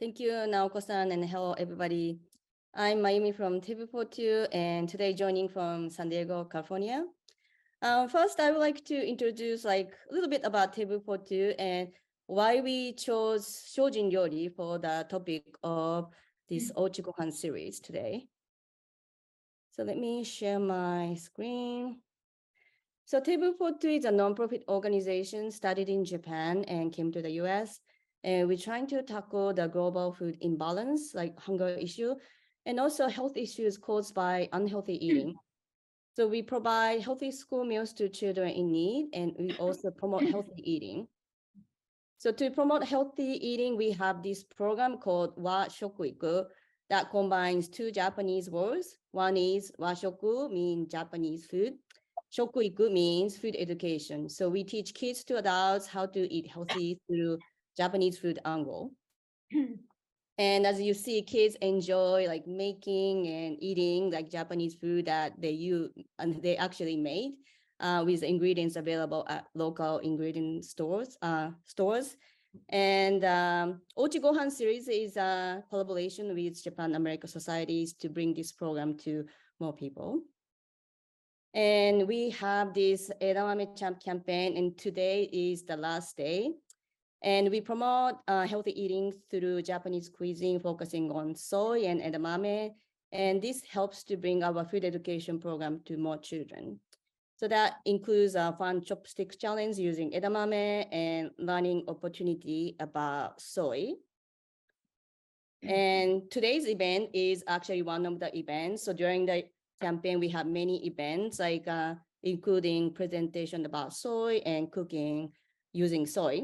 Thank you, Naoko-san, and hello, everybody. I'm Mayumi from TV42, and today joining from San Diego, California. First, I would like to introduce a little bit about TV42 and why we chose Shojin Ryori for the topic of this Ouchigohan series today. So let me share my screen. So TV42 is a nonprofit organization started in Japan and came to the US. And we're trying to tackle the global food imbalance, like hunger issue, and also health issues caused by unhealthy eating. So we provide healthy school meals to children in need, and we also promote healthy eating. So to promote healthy eating, we have this program called Wa Shokuiku that combines two Japanese words. One is Wa Shoku, means Japanese food. Shokuiku means food education. So we teach kids to adults how to eat healthy through Japanese food angle. And as you see, kids enjoy making and eating Japanese food that they actually made with ingredients available at local ingredient stores. And Ouchigohan series is a collaboration with Japan American Societies to bring this program to more people. And we have this Edamame Champ campaign, and today is the last day. And we promote healthy eating through Japanese cuisine, focusing on soy and edamame. And this helps to bring our food education program to more children. So that includes a fun chopstick challenge using edamame and learning opportunity about soy. And today's event is actually one of the events. So during the campaign, we have many events, including presentation about soy and cooking using soy.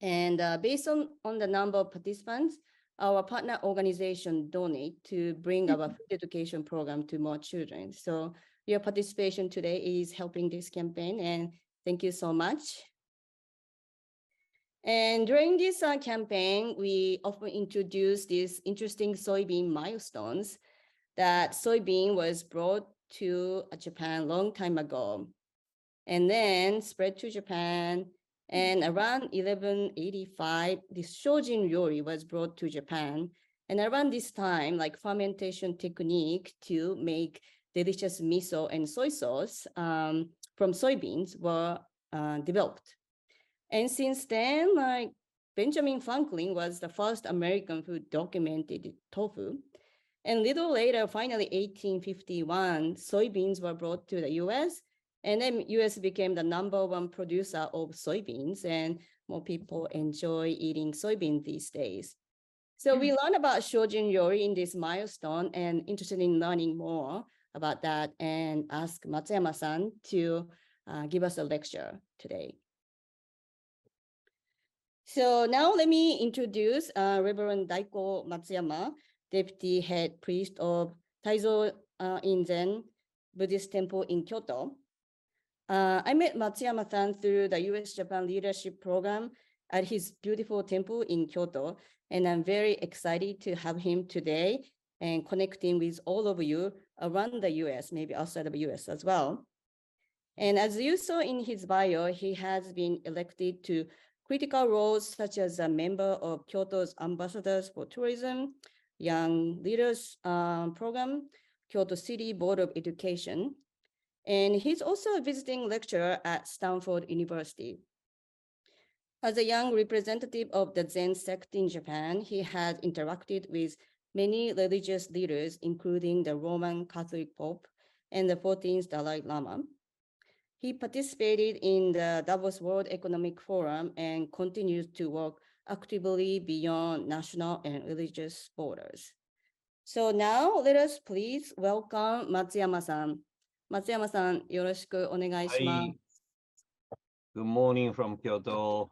And based on the number of participants, our partner organization donate to bring our food education program to more children. So your participation today is helping this campaign, and thank you so much. And during this campaign, we often introduce these interesting soybean milestones that soybean was brought to Japan a long time ago and then spread to Japan. And around 1185, this Shojin Ryori was brought to Japan. And around this time, fermentation technique to make delicious miso and soy sauce from soybeans were developed. And since then, Benjamin Franklin was the first American who documented tofu. And little later, finally, 1851, soybeans were brought to the US. And then US became the #1 producer of soybeans, and more people enjoy eating soybeans these days. So we learned about Shojin Ryori in this milestone and interested in learning more about that and ask Matsuyama-san to give us a lecture today. So now let me introduce Reverend Daiko Matsuyama, Deputy Head Priest of Taizoin Buddhist Temple in Kyoto. I met Matsuyama-san through the US-Japan Leadership Program at his beautiful temple in Kyoto, and I'm very excited to have him today and connecting with all of you around the US, maybe outside of the US as well. And as you saw in his bio, he has been elected to critical roles such as a member of Kyoto's Ambassadors for Tourism, Young Leaders Program, Kyoto City Board of Education, and he's also a visiting lecturer at Stanford University. As a young representative of the Zen sect in Japan, he has interacted with many religious leaders, including the Roman Catholic Pope and the 14th Dalai Lama. He participated in the Davos World Economic Forum and continues to work actively beyond national and religious borders. So now let us please welcome Matsuyama-san. Matsuyama-san, よろしくお願いします。Good morning from Kyoto.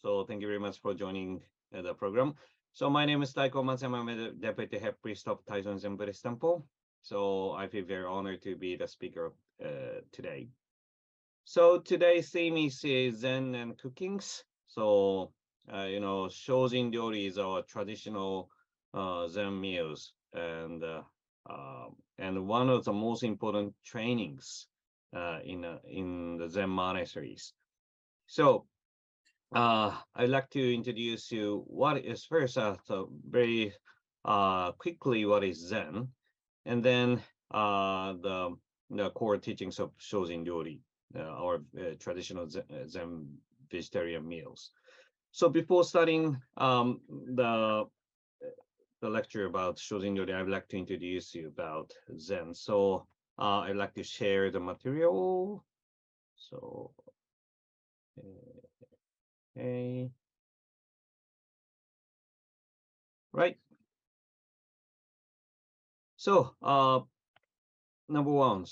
So thank you very much for joining the program. So my name is Daiko Matsuyama. I'm the Deputy Head Priest of Taizoin Buddhist Temple. So I feel very honored to be the speaker today. So today's theme is Zen and cookings. So, Shojin Ryori is our traditional Zen meals and one of the most important trainings in the Zen monasteries. So I'd like to introduce you what is first, so very quickly what is Zen, and then the core teachings of Shojin Ryori, our traditional Zen vegetarian meals. So before starting the lecture about Shojin Ryori, I'd like to introduce you about Zen. So I'd like to share the material. So, okay. Right. So, number one,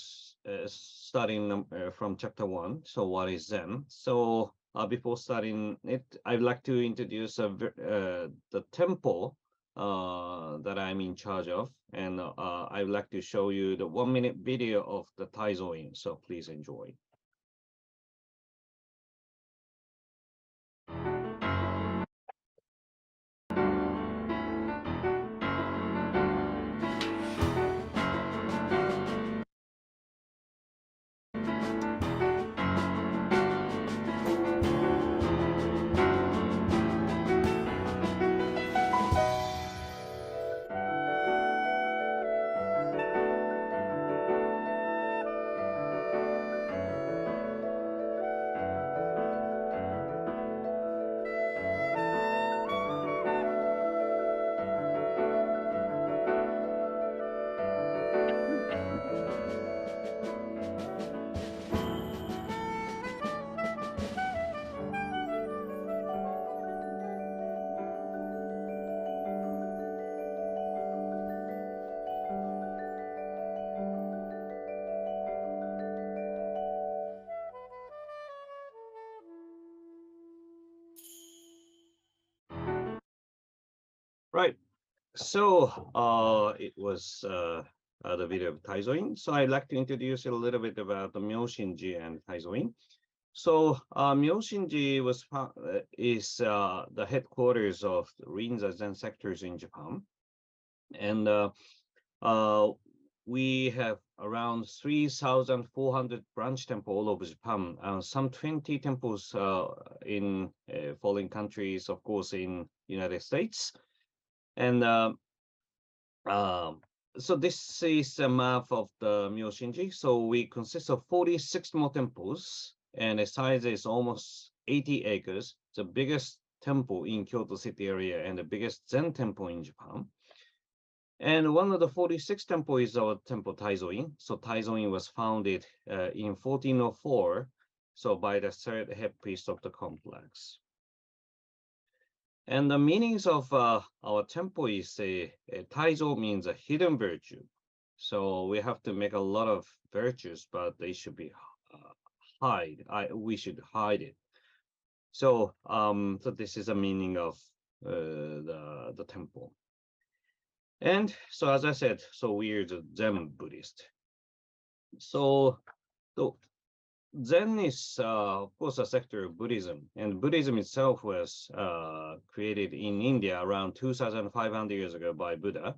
starting from chapter 1. So, what is Zen? So, before starting it, I'd like to introduce the temple that I'm in charge of, and I'd like to show you the 1-minute video of the Taizoin. So, please enjoy. Right. So it was the video of Taizoin. So I'd like to introduce you a little bit about the Myoshinji and Taizoin. So Myoshinji is the headquarters of the Rinzai Zen sectors in Japan. And we have around 3,400 branch temples all over Japan, some 20 temples in foreign countries, of course, in United States. And so this is a map of the Myoshinji. So we consist of 46 more temples, and the size is almost 80 acres. The biggest temple in Kyoto city area and the biggest Zen temple in Japan. And one of the 46 temples is our temple Taizoin. So Taizoin was founded in 1404, so by the third head priest of the complex. And the meanings of our temple is Taizo means a hidden virtue. So we have to make a lot of virtues, but they should be we should hide it. So so this is a meaning of the temple. And so as I said, so we are the Zen Buddhist. So Zen is, of course, a sector of Buddhism, and Buddhism itself was created in India around 2,500 years ago by Buddha.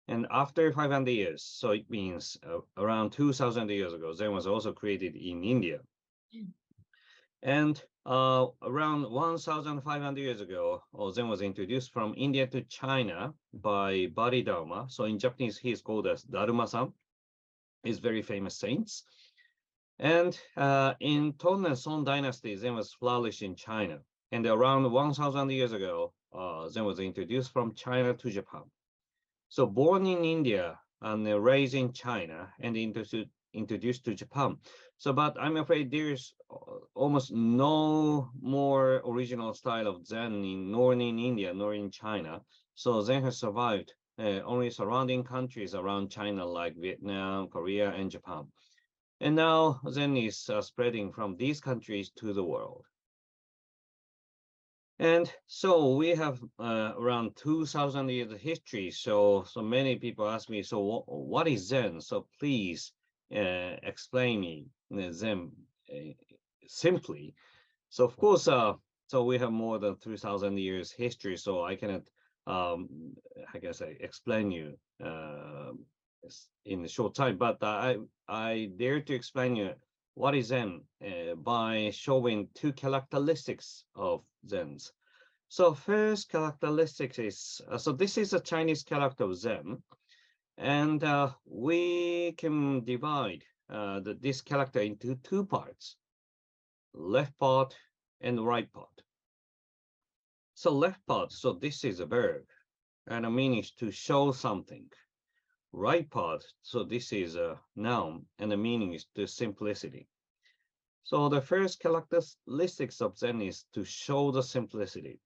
And after 500 years, so it means around 2,000 years ago, Zen was also created in India. And around 1,500 years ago, Zen was introduced from India to China by Bodhidharma. So in Japanese, he is called as Dharma-san. He's very famous saints. And in Tang and Song dynasty, Zen was flourished in China. And around 1,000 years ago, Zen was introduced from China to Japan. So born in India and raised in China and introduced to Japan. So, but I'm afraid there's almost no more original style of Zen nor in India nor in China. So Zen has survived only surrounding countries around China like Vietnam, Korea, and Japan. And now Zen is spreading from these countries to the world. And so we have around 2,000 years of history. So many people ask me, so what is Zen? So please explain me Zen simply. So of course, so we have more than 3,000 years history. So I cannot, I guess, explain you in a short time. But I dare to explain you what is Zen by showing two characteristics of Zens. So first characteristic is, so this is a Chinese character of Zen, and we can divide this character into two parts, left part and right part. So left part, so this is a verb, and the meaning is to show something. Right part, so this is a noun, and the meaning is to simplicity. So the first characteristics of Zen is to show the simplicity.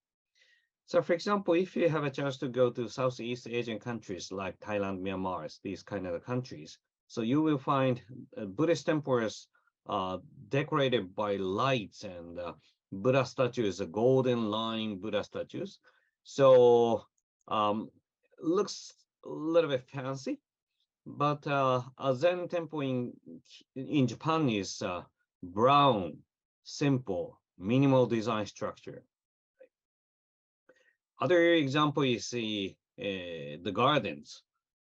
So for example, if you have a chance to go to Southeast Asian countries like Thailand, Myanmar, these kind of countries, so you will find Buddhist temples decorated by lights and Buddha statues, golden line Buddha statues. So looks a little bit fancy, but a Zen temple in Japan is brown, simple, minimal design structure. Other example is the gardens,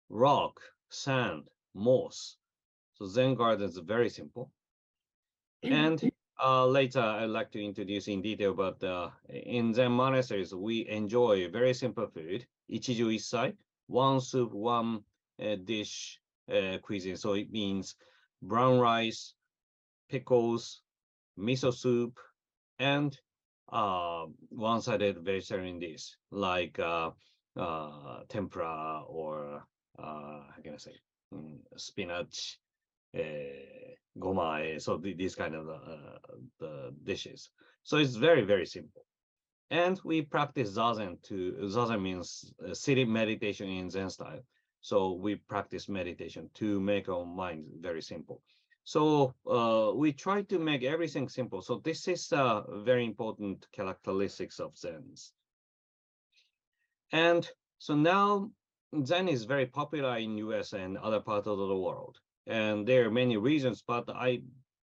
rock, sand, moss. So Zen gardens are very simple. And later I'd like to introduce in detail, but in Zen monasteries, we enjoy very simple food, ichiju issai, one soup, one dish cuisine. So it means brown rice, pickles, miso soup, and one-sided vegetarian dish like tempura or how can I say spinach, gomae. So these kind of the dishes. So it's very, very simple. And we practice zazen. Zazen means sitting meditation in Zen style. So we practice meditation to make our mind very simple. So we try to make everything simple. So this is very important characteristics of Zen's. And so now Zen is very popular in US and other parts of the world. And there are many reasons, but I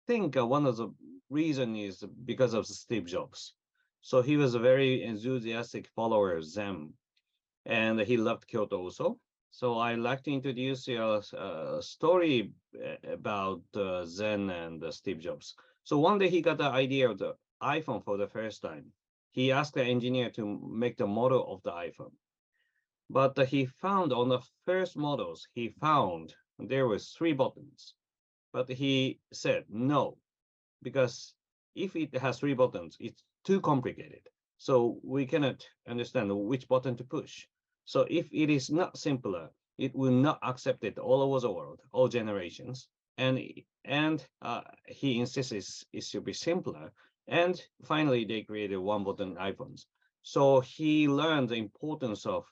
think one of the reasons is because of Steve Jobs. So he was a very enthusiastic follower of Zen, and he loved Kyoto also. So I'd like to introduce a story about Zen and Steve Jobs. So one day he got the idea of the iPhone for the first time. He asked the engineer to make the model of the iPhone. But he found on the first models, he found there was 3 buttons. But he said no, because if it has 3 buttons, it's too complicated. So we cannot understand which button to push. So if it is not simpler, it will not accept it all over the world, all generations. And he insists it should be simpler. And finally, they created 1-button iPhones. So he learned the importance of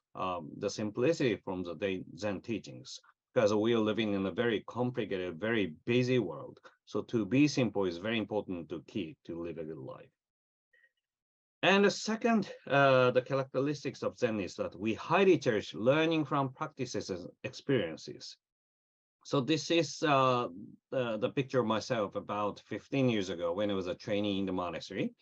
the simplicity from the Zen teachings, because we are living in a very complicated, very busy world. So to be simple is very important to live a good life. And the second, the characteristics of Zen is that we highly cherish learning from practices and experiences. So this is the picture of myself about 15 years ago when I was a trainee in the monastery.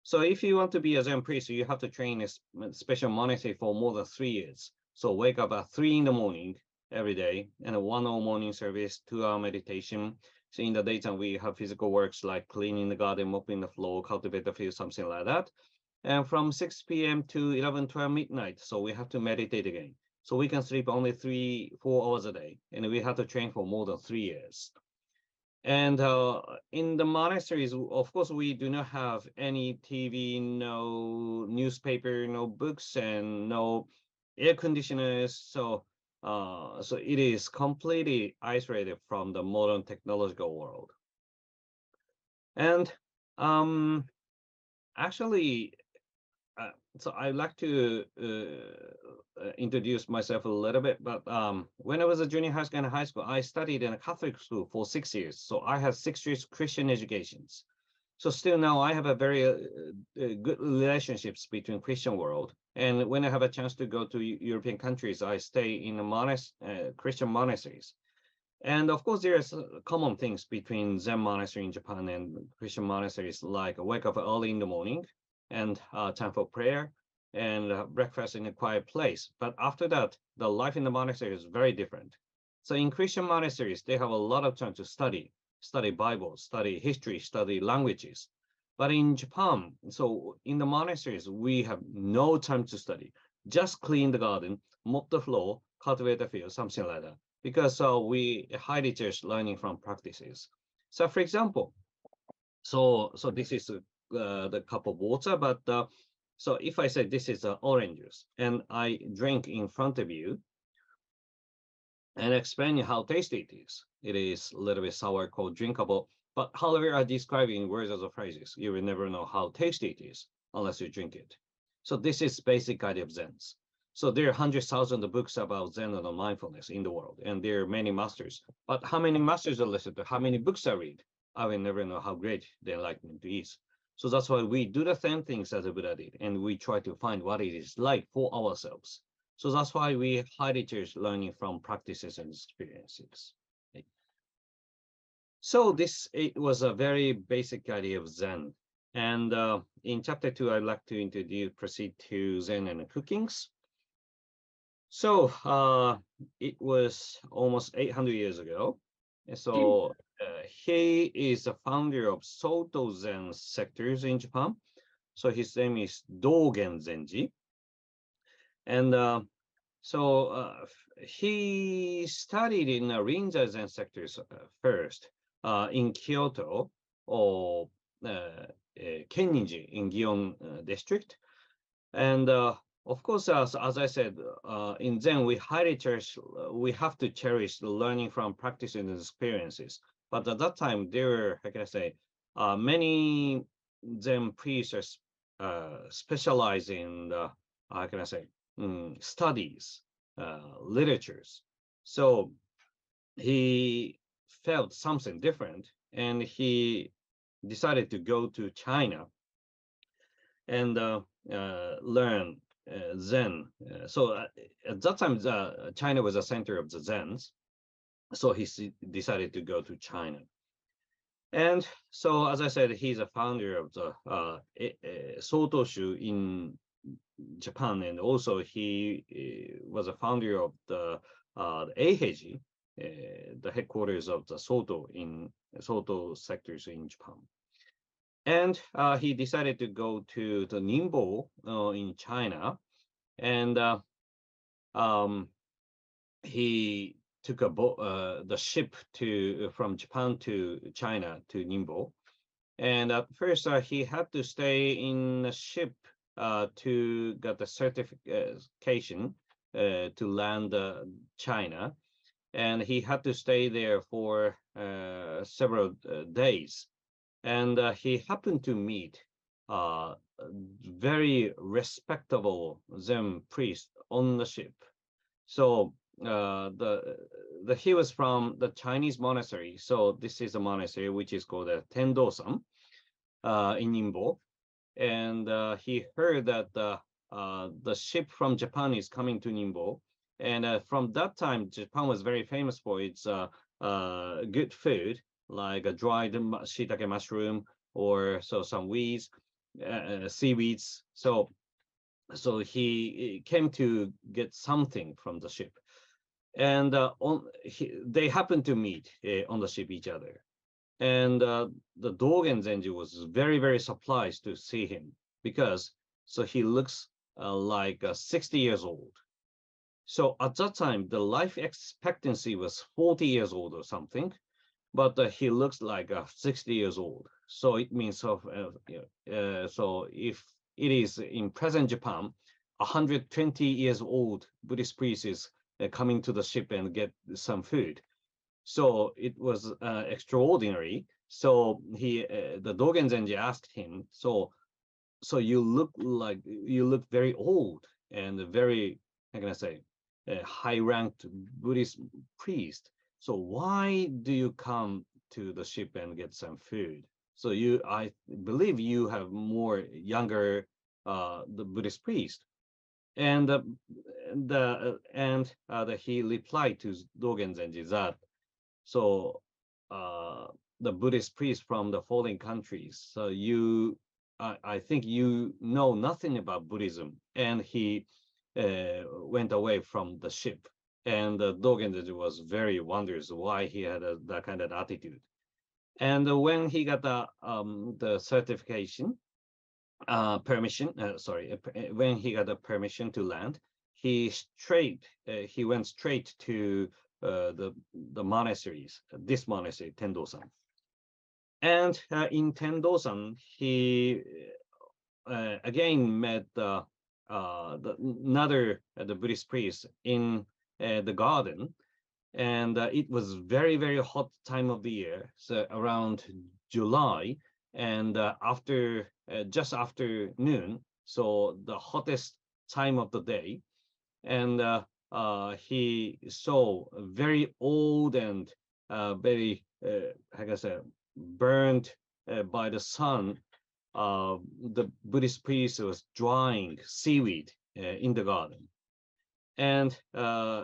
So if you want to be a Zen priest, you have to train a special monastery for more than 3 years. So wake up at 3 in the morning every day, and a 1-hour morning service, 2-hour meditation. So in the daytime, we have physical works like cleaning the garden, mopping the floor, cultivate the field, something like that. And from 6 p.m. to 11, 12 midnight, so we have to meditate again. So we can sleep only 3-4 hours a day, and we have to train for more than 3 years. And in the monasteries, of course, we do not have any TV, no newspaper, no books, and no air conditioners. So it is completely isolated from the modern technological world. And actually, so I'd like to introduce myself a little bit, but when I was a junior high school and high school, I studied in a Catholic school for 6 years. So I had 6 years Christian educations. So still now I have a very good relationships between Christian world. And when I have a chance to go to European countries, I stay in a Christian monasteries. And of course, there's common things between Zen monastery in Japan and Christian monasteries, like wake up early in the morning and time for prayer and breakfast in a quiet place. But after that, the life in the monastery is very different. So in Christian monasteries, they have a lot of time to study. study Bible, study history, study languages. But in Japan, so in the monasteries, we have no time to study. Just clean the garden, mop the floor, cultivate the field, something like that. Because we highly cherish learning from practices. So, for example, so this is the cup of water, but so if I say this is orange juice and I drink in front of you and explain how tasty it is a little bit sour, cold, drinkable. But however I describe it in words as a phrases, you will never know how tasty it is unless you drink it. So this is basic idea of Zen. So there are hundreds of thousands of books about Zen and mindfulness in the world, and there are many masters. But how many masters are listened to, how many books I read, I will never know how great the enlightenment is. So that's why we do the same things as the Buddha did, and we try to find what it is like for ourselves. So that's why we highly cherish learning from practices and experiences. Okay. So it was a very basic idea of Zen. And in chapter 2, I'd like to proceed to Zen and cookings. So it was almost 800 years ago. So he is the founder of Soto Zen sectors in Japan. So his name is Dogen Zenji. And he studied in Rinzai Zen sectors first in Kyoto or Kenninji in Gion district. And of course, as I said, in Zen, we highly cherish, we have to cherish the learning from practices and experiences. But at that time, there were, how can I say, many Zen priests specialize in the, how can I say, studies, literatures. So he felt something different and he decided to go to China and learn Zen. So at that time, China was a center of the Zens. So he decided to go to China. And so, as I said, he's a founder of the Sotoshu in Japan, and also he was a founder of the Eiheiji, the headquarters of the Soto sectors in Japan. And he decided to go to the Ningbo in China, and he took the ship from Japan to China to Ningbo. And at first, he had to stay in the ship to get the certification to land China. And he had to stay there for several days. And he happened to meet a very respectable Zen priest on the ship. So he was from the Chinese monastery. So this is a monastery which is called Tendosan in Ningbo. And he heard that the ship from Japan is coming to Ningbo. And from that time, Japan was very famous for its good food, like a dried shiitake mushroom or some weeds, seaweeds. So he came to get something from the ship. And they happened to meet on the ship each other. And the Dogen Zenji was very, very surprised to see him because he looks like 60 years old. So at that time, the life expectancy was 40 years old or something, but he looks like 60 years old. So it means so if it is in present Japan, 120 years old Buddhist priest is coming to the ship and get some food. So it was extraordinary. So the Dogen Zenji asked him, so you look very old and very, how can I say, high-ranked Buddhist priest. So why do you come to the ship and get some food? So I believe you have more younger the Buddhist priest. And he replied to Dogen Zenji that the Buddhist priest from the foreign countries. So I think you know nothing about Buddhism. And he went away from the ship. And Dogen Zenji was very wonders why he had that kind of attitude. And when he got the certification, permission, when he got the permission to land, he went straight to the monasteries, this monastery, Tendosan. And in Tendosan, he again met another the Buddhist priest in the garden, and it was very, very hot time of the year, so around July, and just after noon, so the hottest time of the day, and he saw a very old and very how can I say, burned by the sun. The Buddhist priest was drying seaweed in the garden. And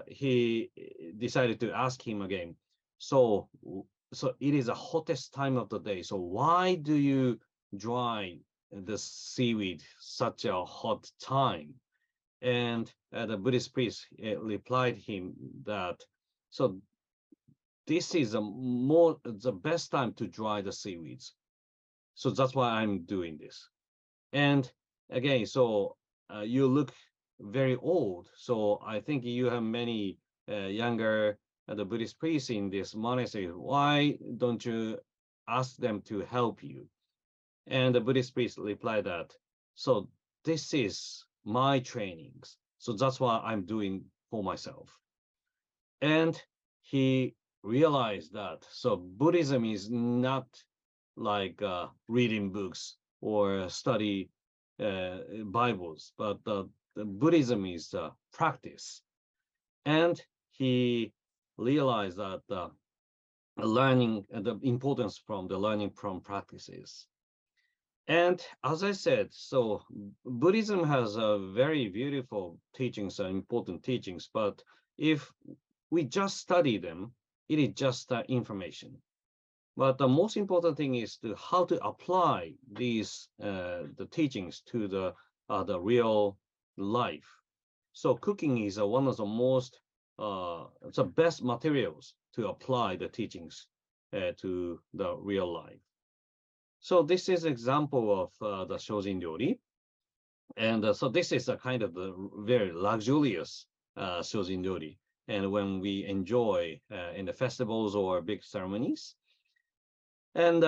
he decided to ask him again. So it is the hottest time of the day. So why do you dry the seaweed such a hot time? And the Buddhist priest replied him that, so this is the best time to dry the seaweeds. So that's why I'm doing this. And again, so you look very old. So I think you have many younger the Buddhist priests in this monastery. Why don't you ask them to help you? And the Buddhist priest replied that, so this is my trainings. So that's why I'm doing for myself. And he realized that, so Buddhism is not like reading books or study Bibles, but the Buddhism is practice. And he realized that learning the importance from the learning from practices. And as I said, so Buddhism has a very beautiful teachings and important teachings, but if we just study them, it is just information. But the most important thing is how to apply these the teachings to the real life. So cooking is one of the most the best materials to apply the teachings to the real life. So this is example of the Shojin Ryori, and so this is a kind of a very luxurious Shojin Ryori, and when we enjoy in the festivals or big ceremonies. And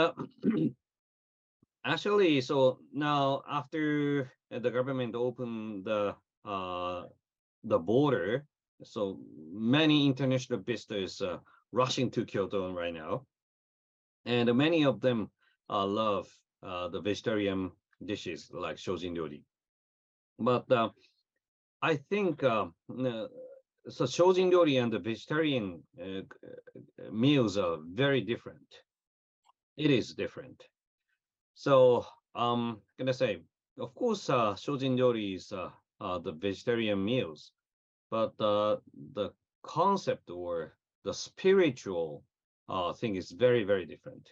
actually, so now after the government opened the border, so many international visitors rushing to Kyoto right now, and many of them love the vegetarian dishes like Shojin Ryori. But I think so Shojin Ryori and the vegetarian meals are very different. It is different. So gonna say, of course, Shojin Ryori is the vegetarian meals, but the concept or the spiritual thing is very, very different.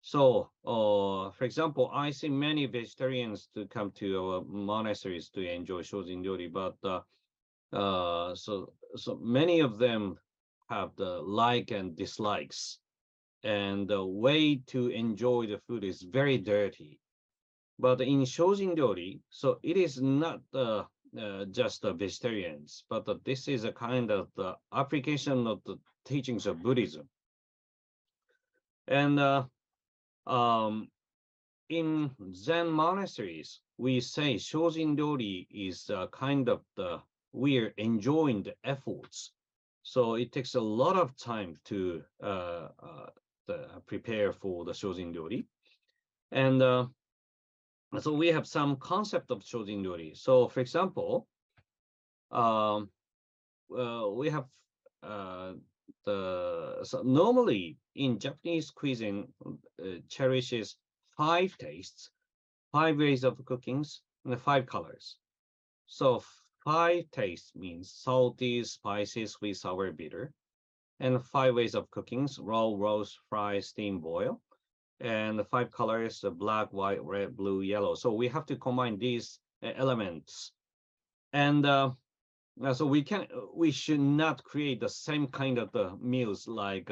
So, for example, I see many vegetarians to come to our monasteries to enjoy Shojin Ryori, but so many of them have the like and dislikes, and the way to enjoy the food is very dirty. But in Shojin Ryori, so it is not just the vegetarians, but this is a kind of the application of the teachings of Buddhism. And in Zen monasteries, we say Shojin Ryori is kind of we're enjoying the efforts. So it takes a lot of time to prepare for the Shojin Ryori. And so we have some concept of Shojin Ryori. So for example, we have so normally in Japanese cuisine cherishes 5 tastes, 5 ways of cookings, and 5 colors. So 5 tastes means salty, spicy, sweet, sour, bitter, and 5 ways of cookings: raw, roast, fry, steam, boil. And the 5 colors: black, white, red, blue, yellow. So we have to combine these elements. And so we should not create the same kind of the meals like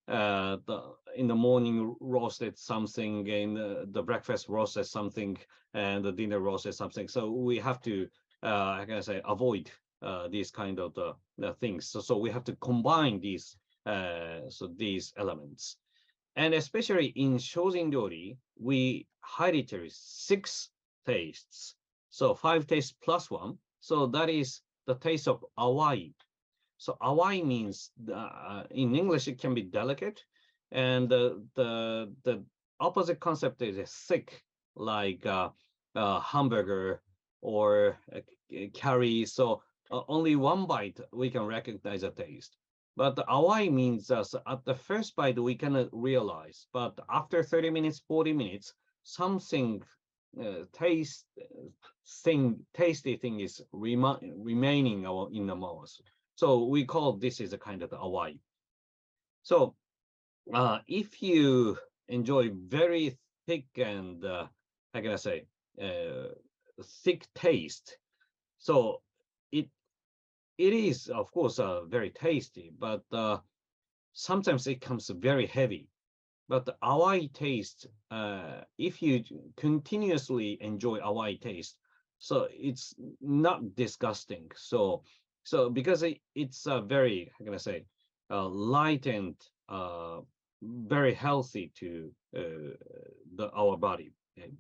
in the morning roasted something, in the breakfast roasted something, and the dinner roasted something. So we have to, how can I say, avoid these kind of the things. So we have to combine these these elements. And especially in Shojin Ryori, we highly cherish 6 tastes. So 5 tastes plus 1. So that is the taste of awai. So awai means in English it can be delicate, and the opposite concept is thick, like hamburger or curry. So only one bite we can recognize a taste. But the awai means at the first bite we cannot realize, but after 30 minutes, 40 minutes, something tasty thing is remaining in the mouth. So we call this is a kind of the awai. So if you enjoy very thick and how can I say thick taste, so it is, of course, very tasty, but sometimes it comes very heavy. But the awai taste, if you continuously enjoy awai taste, so it's not disgusting. So because it's very, how can I say, light and very healthy to our body. Okay?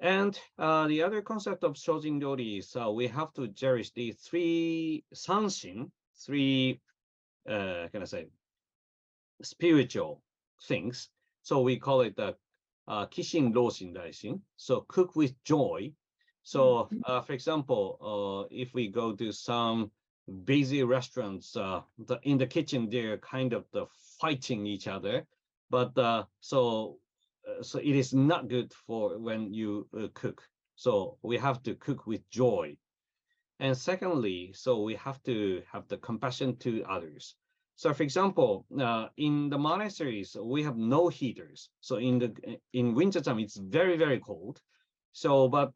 And the other concept of Shojin Ryori is we have to cherish the 3 sanshin, 3, can I say, spiritual things. So we call it the Kishin Roshin Daishin. So cook with joy. So for example, if we go to some busy restaurants, in the kitchen, they're kind of fighting each other. But so it is not good for when you cook. So we have to cook with joy. And secondly, so we have to have the compassion to others. So for example, in the monasteries, we have no heaters. So in winter time, it's very, very cold. So, but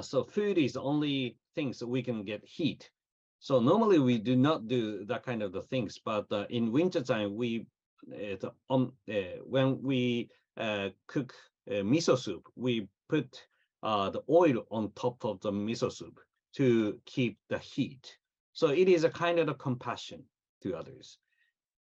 so food is the only things that we can get heat. So normally we do not do that kind of the things, but in winter time, when we cook miso soup, we put the oil on top of the miso soup to keep the heat. So it is a kind of a compassion to others.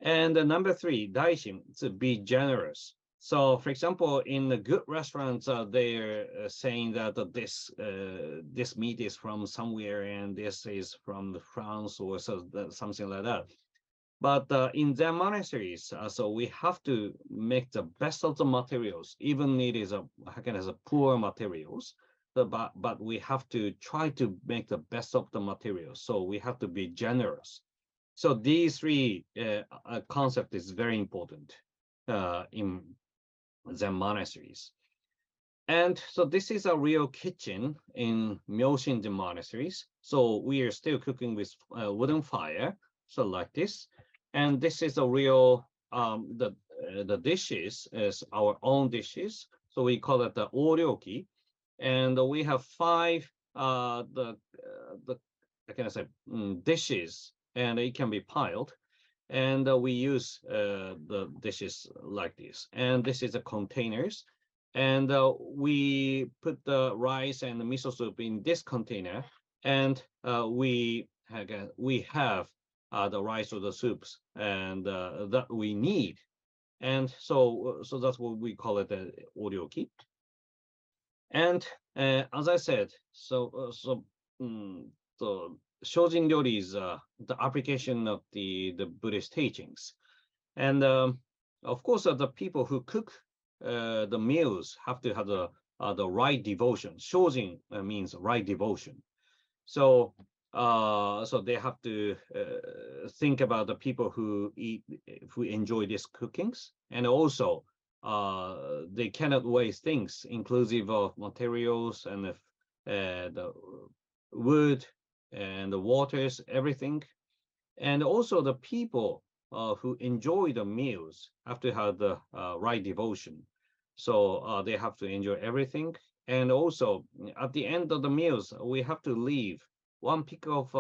And number 3, daishin, to be generous. So, for example, in the good restaurants, they're saying that this meat is from somewhere and this is from France or something like that. But in their monasteries, so we have to make the best of the materials, even it is a poor materials. But we have to try to make the best of the materials. So we have to be generous. So these 3 concept is very important in Zen monasteries. And so this is a real kitchen in Myoshinjin monasteries. So we are still cooking with wooden fire, so like this. And this is a real, the dishes is our own dishes. So we call it the oryoki. And we have 5 how can I say, dishes, and it can be piled. And we use the dishes like this. And this is the containers. And we put the rice and the miso soup in this container. And we have the rice or the soups and that we need. And so that's what we call it the oryoki. And as I said, the Shojin Ryori is the application of the Buddhist teachings. And of course, the people who cook the meals have to have the right devotion. Shojin means right devotion. So so they have to think about the people who enjoy these cookings, and also they cannot waste things, inclusive of materials and the wood and the waters, everything. And also the people who enjoy the meals have to have the right devotion. So they have to enjoy everything. And also at the end of the meals, we have to leave one pick of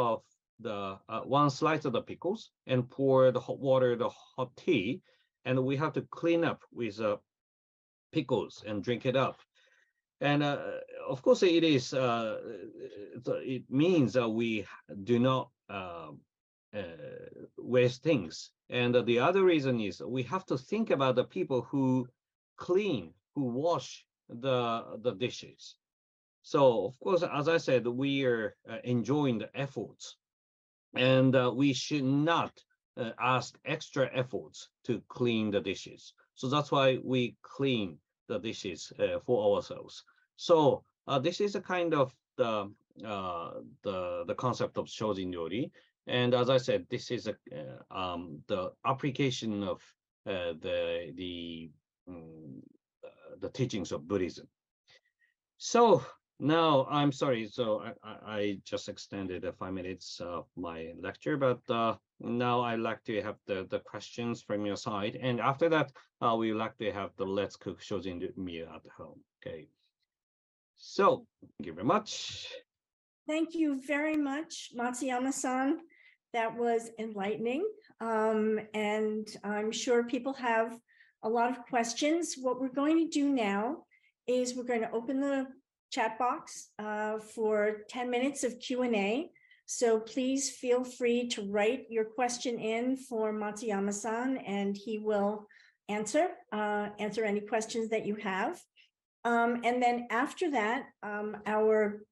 the one slice of the pickles and pour the hot water, the hot tea, and we have to clean up with pickles and drink it up. And of course, it is. It means that we do not waste things. And the other reason is we have to think about the people who clean, who wash the dishes. So of course, as I said, we are enjoying the efforts, and we should not ask extra efforts to clean the dishes. So that's why we clean the dishes for ourselves. So this is a kind of the concept of Shojin Ryori. And as I said, this is the application of the teachings of Buddhism. So now I'm sorry. So I just extended 5 minutes of my lecture, but now I like to have the questions from your side. And after that, we like to have the Let's Cook Shojin meal at home. Okay. So thank you very much. Thank you very much, Matsuyama-san. That was enlightening. And I'm sure people have a lot of questions. What we're going to do now is we're going to open the chat box for 10 minutes of Q&A. So please feel free to write your question in for Matsuyama-san, and he will answer any questions that you have. And then after that, our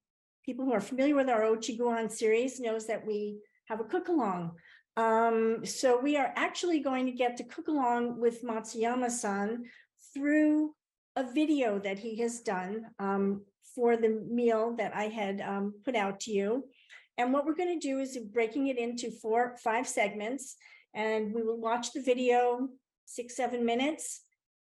people who are familiar with our Ouchigohan series knows that we have a cook-along. So we are actually going to get to cook along with Matsuyama-san through a video that he has done for the meal that I had put out to you. And what we're going to do is breaking it into 5 segments, and we will watch the video 6-7 minutes,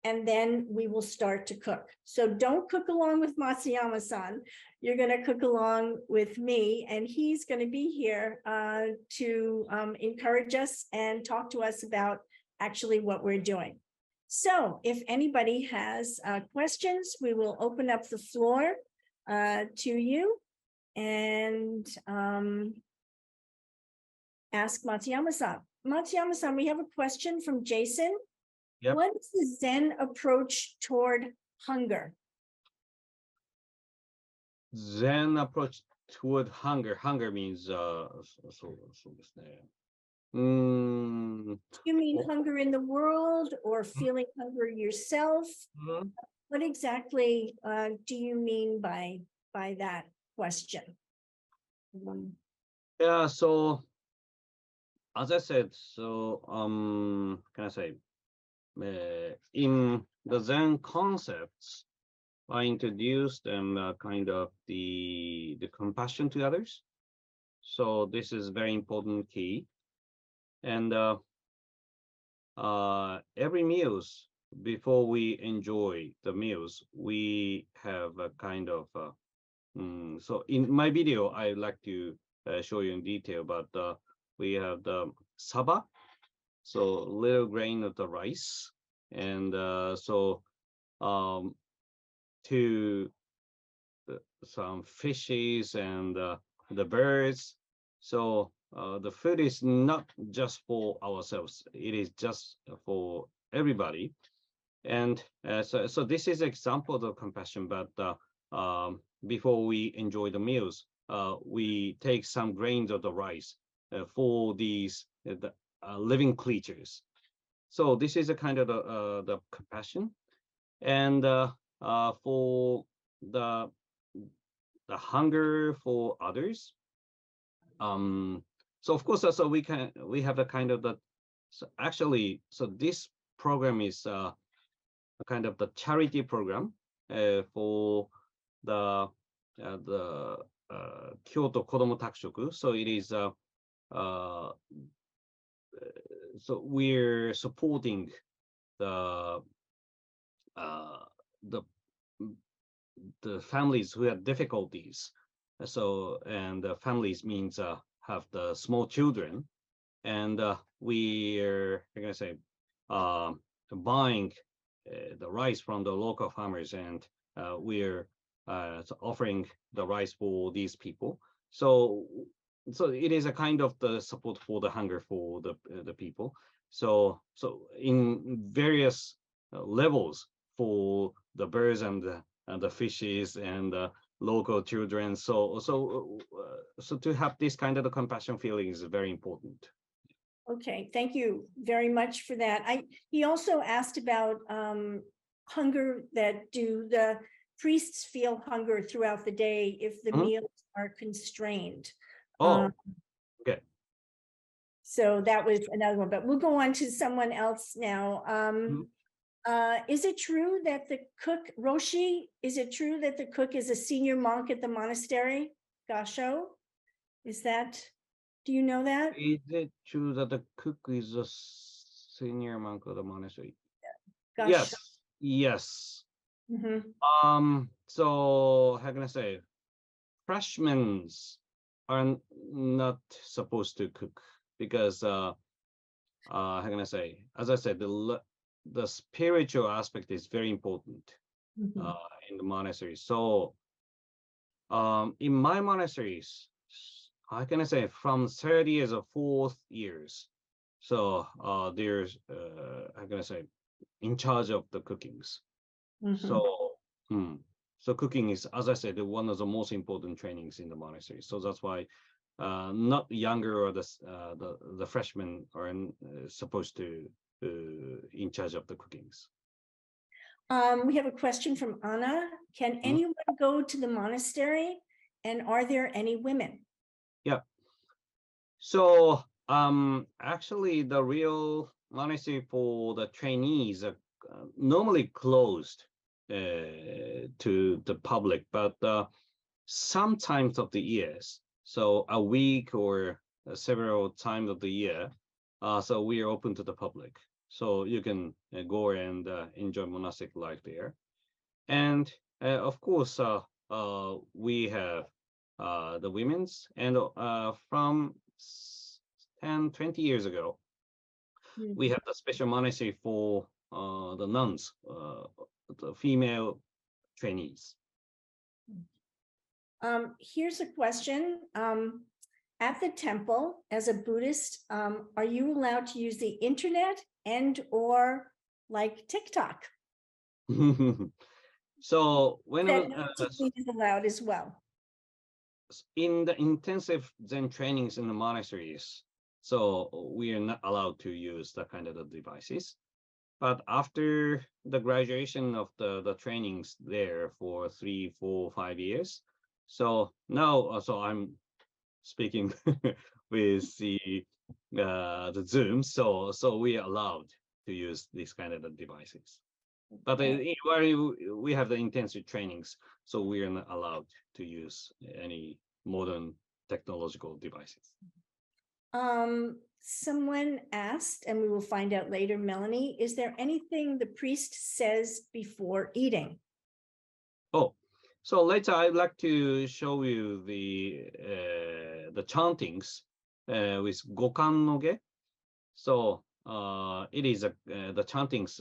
and then we will start to cook. So don't cook along with Matsuyama-san. You're going to cook along with me, and he's going to be here to encourage us and talk to us about actually what we're doing. So if anybody has questions, we will open up the floor to you and ask Matsuyama-san. Matsuyama-san, we have a question from Jason. Yep. What is the Zen approach toward hunger? Zen approach toward hunger. Hunger means Do you mean hunger in the world or feeling hunger yourself? Mhm. What exactly do you mean by that question? Yeah, so as I said, so can I say in the Zen concepts, I introduced them kind of the compassion to others. So this is very important key. And every meals, before we enjoy the meals, we have a kind of so in my video, I like to show you in detail, but we have the saba, so little grain of the rice, and so to some fishes and the birds. So the food is not just for ourselves; it is just for everybody. And so this is example of compassion, but before we enjoy the meals, we take some grains of the rice for these living creatures. So this is a kind of the compassion, and for the hunger for others. So of course, so we have the kind of so actually, so this program is a kind of the charity program for the Kyoto Kodomo Takushoku. So it is so we're supporting the families who have difficulties. So and the families means have the small children, and we're gonna say buying the rice from the local farmers, and we're offering the rice for these people. So so it is a kind of the support for the hunger for the people. So in various levels for the birds and the fishes and local children. So to have this kind of the compassion feeling is very important. Okay, thank you very much for that. He also asked about hunger, that do the priests feel hunger throughout the day if the meals are constrained? Oh, okay. So that was another one, but we'll go on to someone else now. Is it true that the cook, Roshi, is it true that the cook is a senior monk at the monastery, Gasho? Is that, do you know that? Is it true that the cook is a senior monk of the monastery? Gasho. Yes, yes. So how can I say? Freshmen are not supposed to cook because how can I say? As I said, the spiritual aspect is very important in the monastery. So in my monasteries, how can I say, from 30 years or 4 years, so there's how can I say, in charge of the cookings. So cooking is, as I said, one of the most important trainings in the monastery. So that's why not younger or the freshmen are supposed to in charge of the cookings. We have a question from Anna. Can anyone go to the monastery, and are there any women? Yeah. So actually, the real monastery for the trainees are normally closed to the public, but sometimes of the years, so a week or several times of the year, so we are open to the public. So you can go and enjoy monastic life there. And of course, we have the women's, and from 10, 20 years ago, we have the special monastery for the nuns, the female trainees. Here's a question. At the temple, as a Buddhist, are you allowed to use the internet and or like TikTok? So when that is allowed as well. In the intensive Zen trainings in the monasteries, so we are not allowed to use that kind of the devices. But after the graduation of the trainings there for 3, 4, 5 years, so now so I'm speaking with the Zoom, so we are allowed to use these kind of devices. But we have the intensive trainings, so we are not allowed to use any modern technological devices. Someone asked, and we will find out later, Melanie, is there anything the priest says before eating? Oh, so later I'd like to show you the chantings with Gokan no ge. So it is the chantings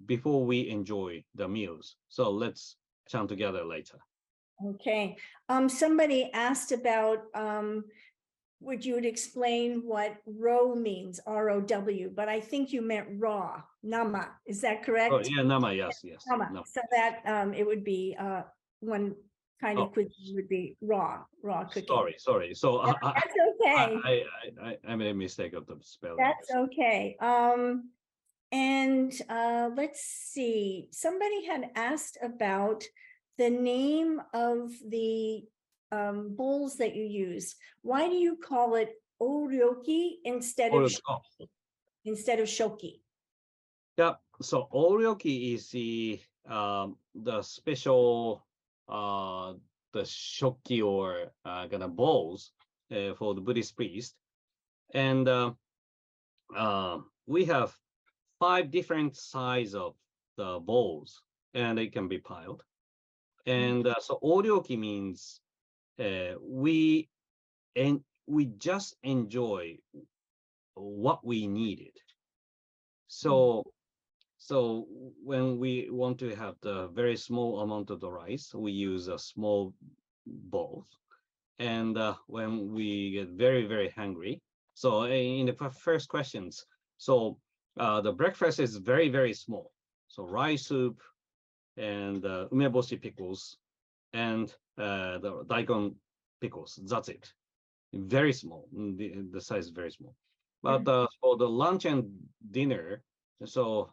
before we enjoy the meals. So let's chant together later. Okay. Somebody asked about would you explain what row means, R-O-W, but I think you meant raw, nama. Is that correct? Oh, yeah, nama, yes. Nama. Nama. So that it would be one kind of cuisine would be raw cooking. Sorry. So yeah, that's okay. I made a mistake of the spelling. That's okay. And let's see. Somebody had asked about the name of the bowls that you use. Why do you call it oryoki instead of shoki? Yeah. So oryoki is the special the shoki or kind of bowls for the Buddhist priest, and we have 5 different sizes of the bowls, and they can be piled. And so oryoki means we just enjoy what we needed. So when we want to have the very small amount of the rice, we use a small bowl. and when we get very, very hungry. So in the first questions, so the breakfast is very, very small. So rice soup and umeboshi pickles and the daikon pickles. That's it. Very small. The size is very small. But for the lunch and dinner, so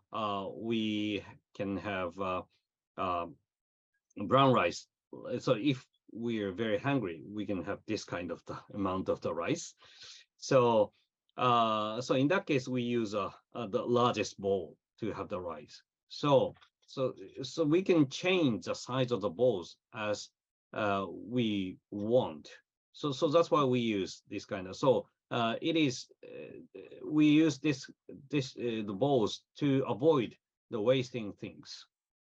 we can have brown rice. So if we are very hungry, we can have this kind of the amount of the rice. So so in that case, we use the largest bowl to have the rice. So we can change the size of the bowls as we want. So that's why we use this kind of. So it is we use the bowls to avoid the wasting things.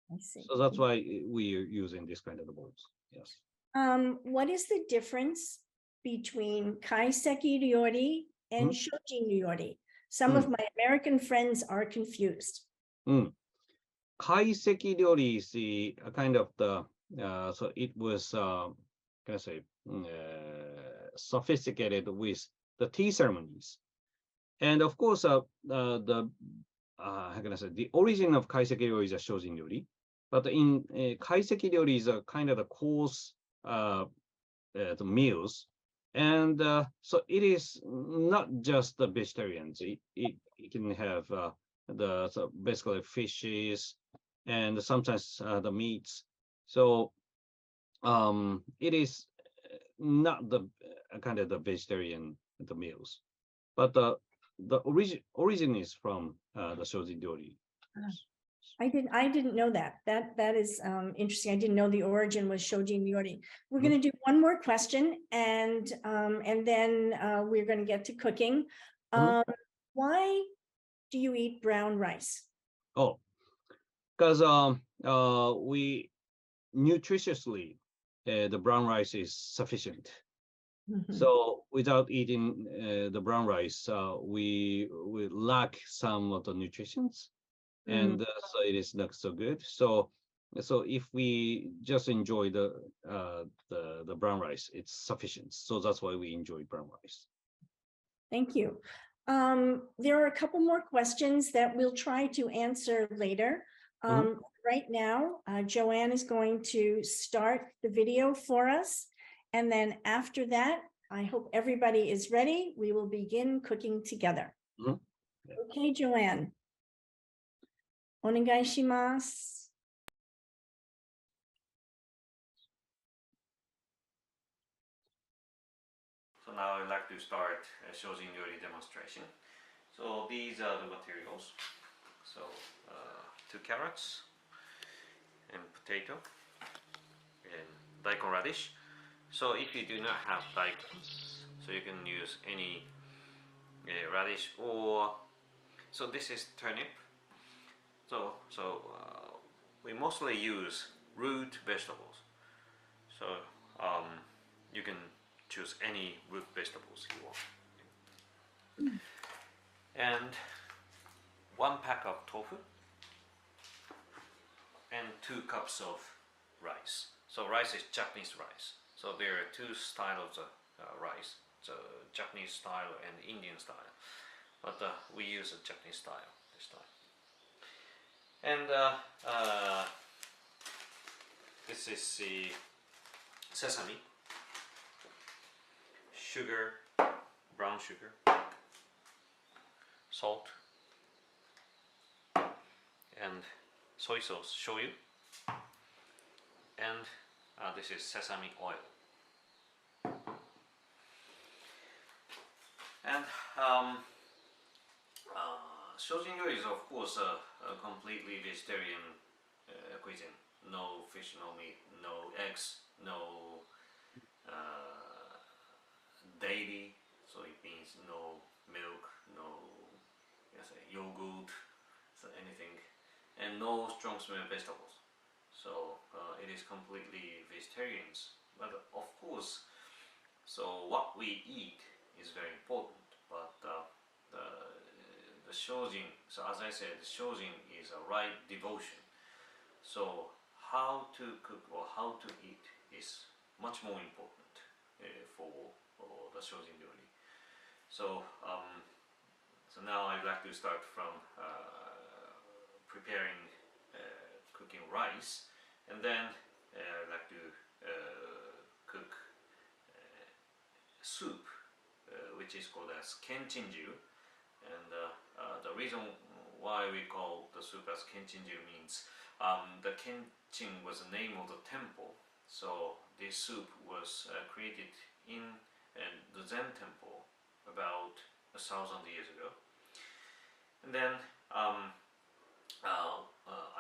I see. So that's why we are using this kind of bowls. Yes. What is the difference between kaiseki ryori and Shojin Ryori? Some of my American friends are confused. Kaiseki ryori is the kind of the so it was can I say sophisticated with the tea ceremonies, and of course the how can I say the origin of kaiseki ryori is a Shojin ryori, but in kaiseki ryori is a kind of the course the meals, and so it is not just the vegetarians. It can have so basically fishes and sometimes the meats. So it is not the kind of the vegetarian the meals, but the origin is from the Shojin ryori. I didn't know that. That is interesting. I didn't know the origin was Shojin Ryori. We're going to do one more question, and then we're going to get to cooking. Why do you eat brown rice? Oh, because we nutritiously the brown rice is sufficient. So without eating the brown rice, we lack some of the nutritions, and so it is not so good. So if we just enjoy the brown rice, it's sufficient. So that's why we enjoy brown rice. Thank you. There are a couple more questions that we'll try to answer later. Right now, Joanne is going to start the video for us. And then after that, I hope everybody is ready. We will begin cooking together. Okay, Joanne. Onegai shimasu. So now I'd like to start a Shojin ryori demonstration. So these are the materials. So 2 carrots and potato and daikon radish. So if you do not have daikon, so you can use any radish, or so this is turnip. So we mostly use root vegetables. So you can choose any root vegetables you want. And 1 pack of tofu and 2 cups of rice. So rice is Japanese rice. So there are 2 styles of rice, so Japanese style and Indian style. But we use a Japanese style this time. And this is the sesame, sugar, brown sugar, salt, and soy sauce, shoyu, and this is sesame oil. And Shojin ryori is of course a completely vegetarian cuisine. No fish, no meat, no eggs, no dairy, so it means no milk, no yogurt, so anything, and no strong smelling vegetables. So it is completely vegetarians. But of course, so what we eat is very important. But the Shojin, so as I said, Shojin is a right devotion. So how to cook or how to eat is much more important. for the Shojin Ryori. So so now I'd like to start from preparing cooking rice, and then I'd like to cook soup, which is called as kenchinju. And the reason why we call the soup as kenchinju means the kenchin was the name of the temple. So this soup was created in the Zen temple about 1,000 years ago. And then I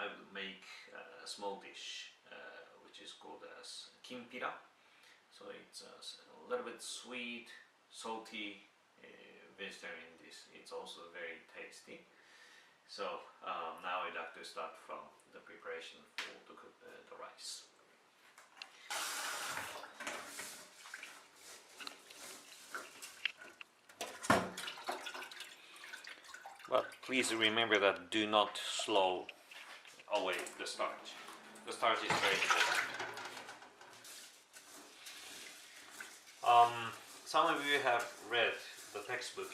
will make a small dish which is called as kinpira. So it's a little bit sweet, salty vegetarian dish. It's also very tasty. So now I'd like to start from the preparation for to cook the rice. But please remember that do not slow away the starch. The starch is very important. Some of you have read the textbook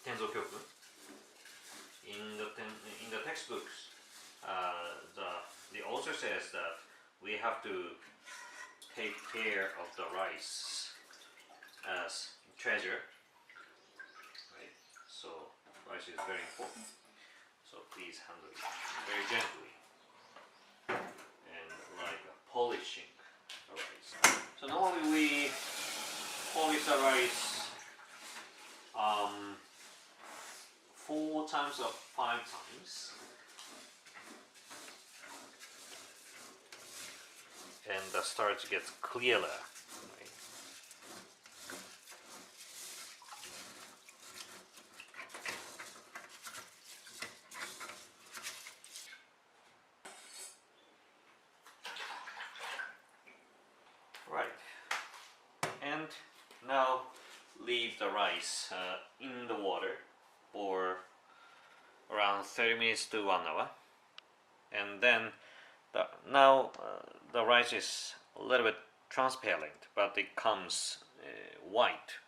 Tenzo Kyoku. In the textbooks, the author says that we have to take care of the rice as treasure. Right? So rice is very important. So please handle it very gently and like polishing the rice. So normally we polish the rice 4 times or 5 times, and the starch gets clearer. Right? Right, and now leave the rice in the water for around 30 minutes to 1 hour, and then now the rice is a little bit transparent, but it comes white,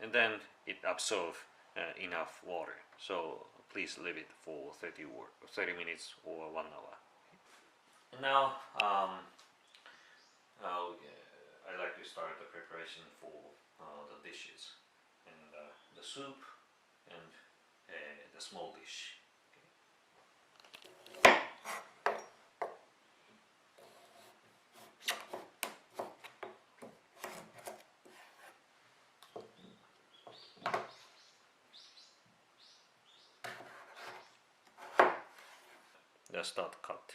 and then it absorbs enough water. So please leave it for 30 minutes or 1 hour. And now I like to start the preparation for the dishes, and the soup and the small dish. Let's start cut.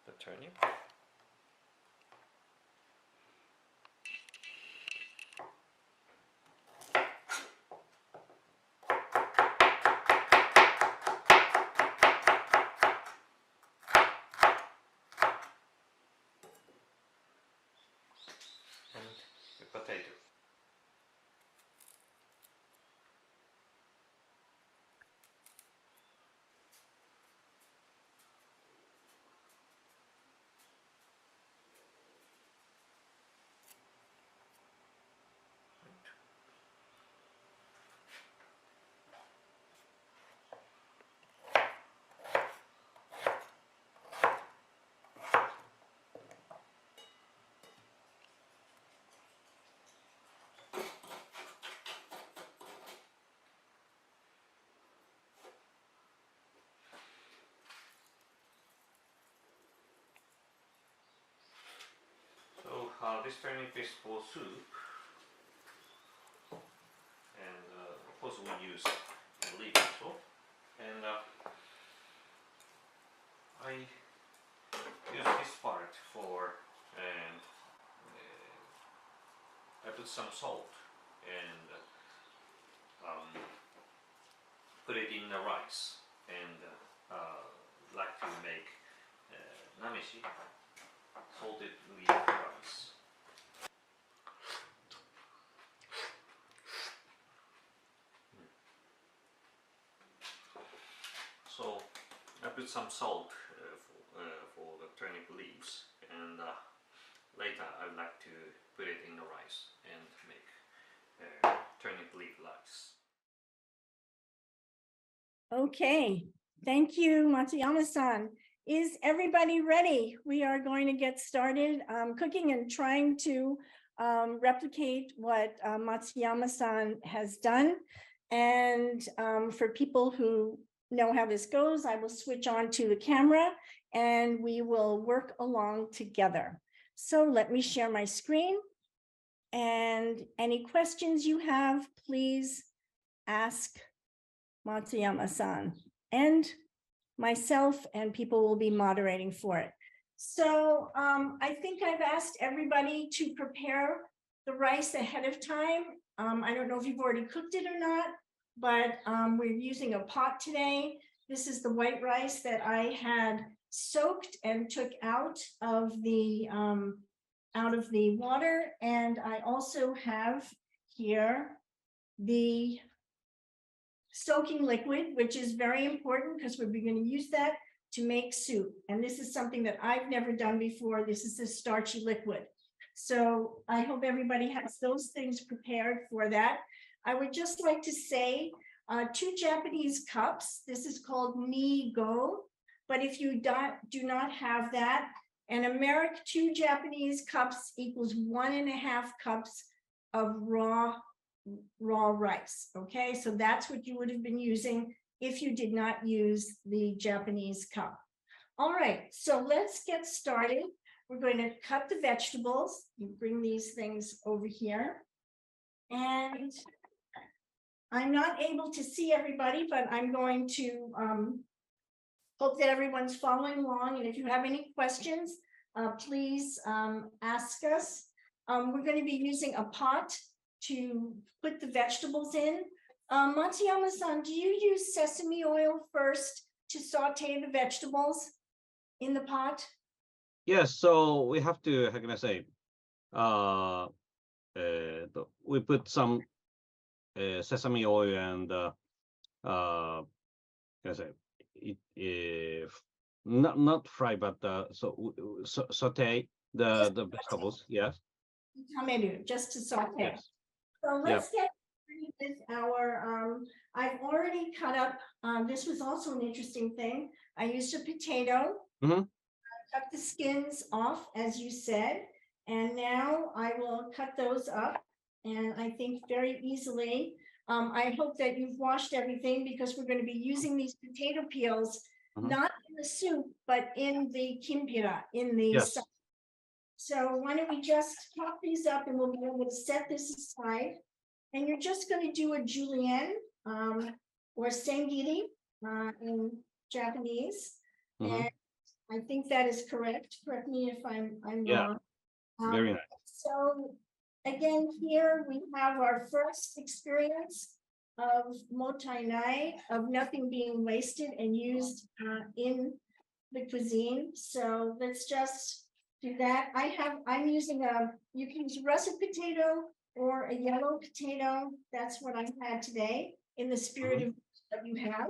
The turnip. And the potato. This turnip is for soup, and of course we use the leaf also, and I use this part for some salt and put it in the rice and like to make namishi, salted leaf rice. So I put some salt for the turnip leaves, and later I would like to put it in the rice and make turnip leaf rice. Okay, thank you, Matsuyama-san. Is everybody ready? We are going to get started cooking and trying to replicate what Matsuyama-san has done. And for people who know how this goes, I will switch on to the camera and we will work along together. So let me share my screen. And any questions you have, please ask Matsuyama-san and myself, and people will be moderating for it. So I think I've asked everybody to prepare the rice ahead of time. I don't know if you've already cooked it or not, but we're using a pot today. This is the white rice that I had soaked and took out of the water. And I also have here the soaking liquid, which is very important because we're going to use that to make soup. And this is something that I've never done before. This is the starchy liquid. So I hope everybody has those things prepared for that. I would just like to say 2 Japanese cups. This is called ni-go. But if you do not have that, an 2 Japanese cups equals 1.5 cups of raw rice. Okay, so that's what you would have been using if you did not use the Japanese cup. All right, so let's get started. We're going to cut the vegetables. You bring these things over here. And I'm not able to see everybody, but I'm going to hope that everyone's following along. And if you have any questions, please ask us. We're going to be using a pot to put the vegetables in. Matsuyama-san, do you use sesame oil first to saute the vegetables in the pot? Yes, so we have to, how can I say, we put some sesame oil and how can I say, not fry, but saute the vegetables. Yes. Just to saute. Yes. So let's get with our, I've already cut up, this was also an interesting thing. I used a potato, Mm-hmm. cut the skins off, as you said, and now I will cut those up, and I think very easily. I hope that you've washed everything because we're going to be using these potato peels, not in the soup, but in the kinpira, in the sauce. So why don't we just chop these up and we'll be able to set this aside. And you're just going to do a julienne or sengiri in Japanese. And I think that is correct. Correct me if I'm wrong. Very nice. So again, here we have our first experience of motainai, of nothing being wasted and used in the cuisine. So let's just do that. I'm using you can use russet potato or a yellow potato. That's what I've had today in the spirit of what you have.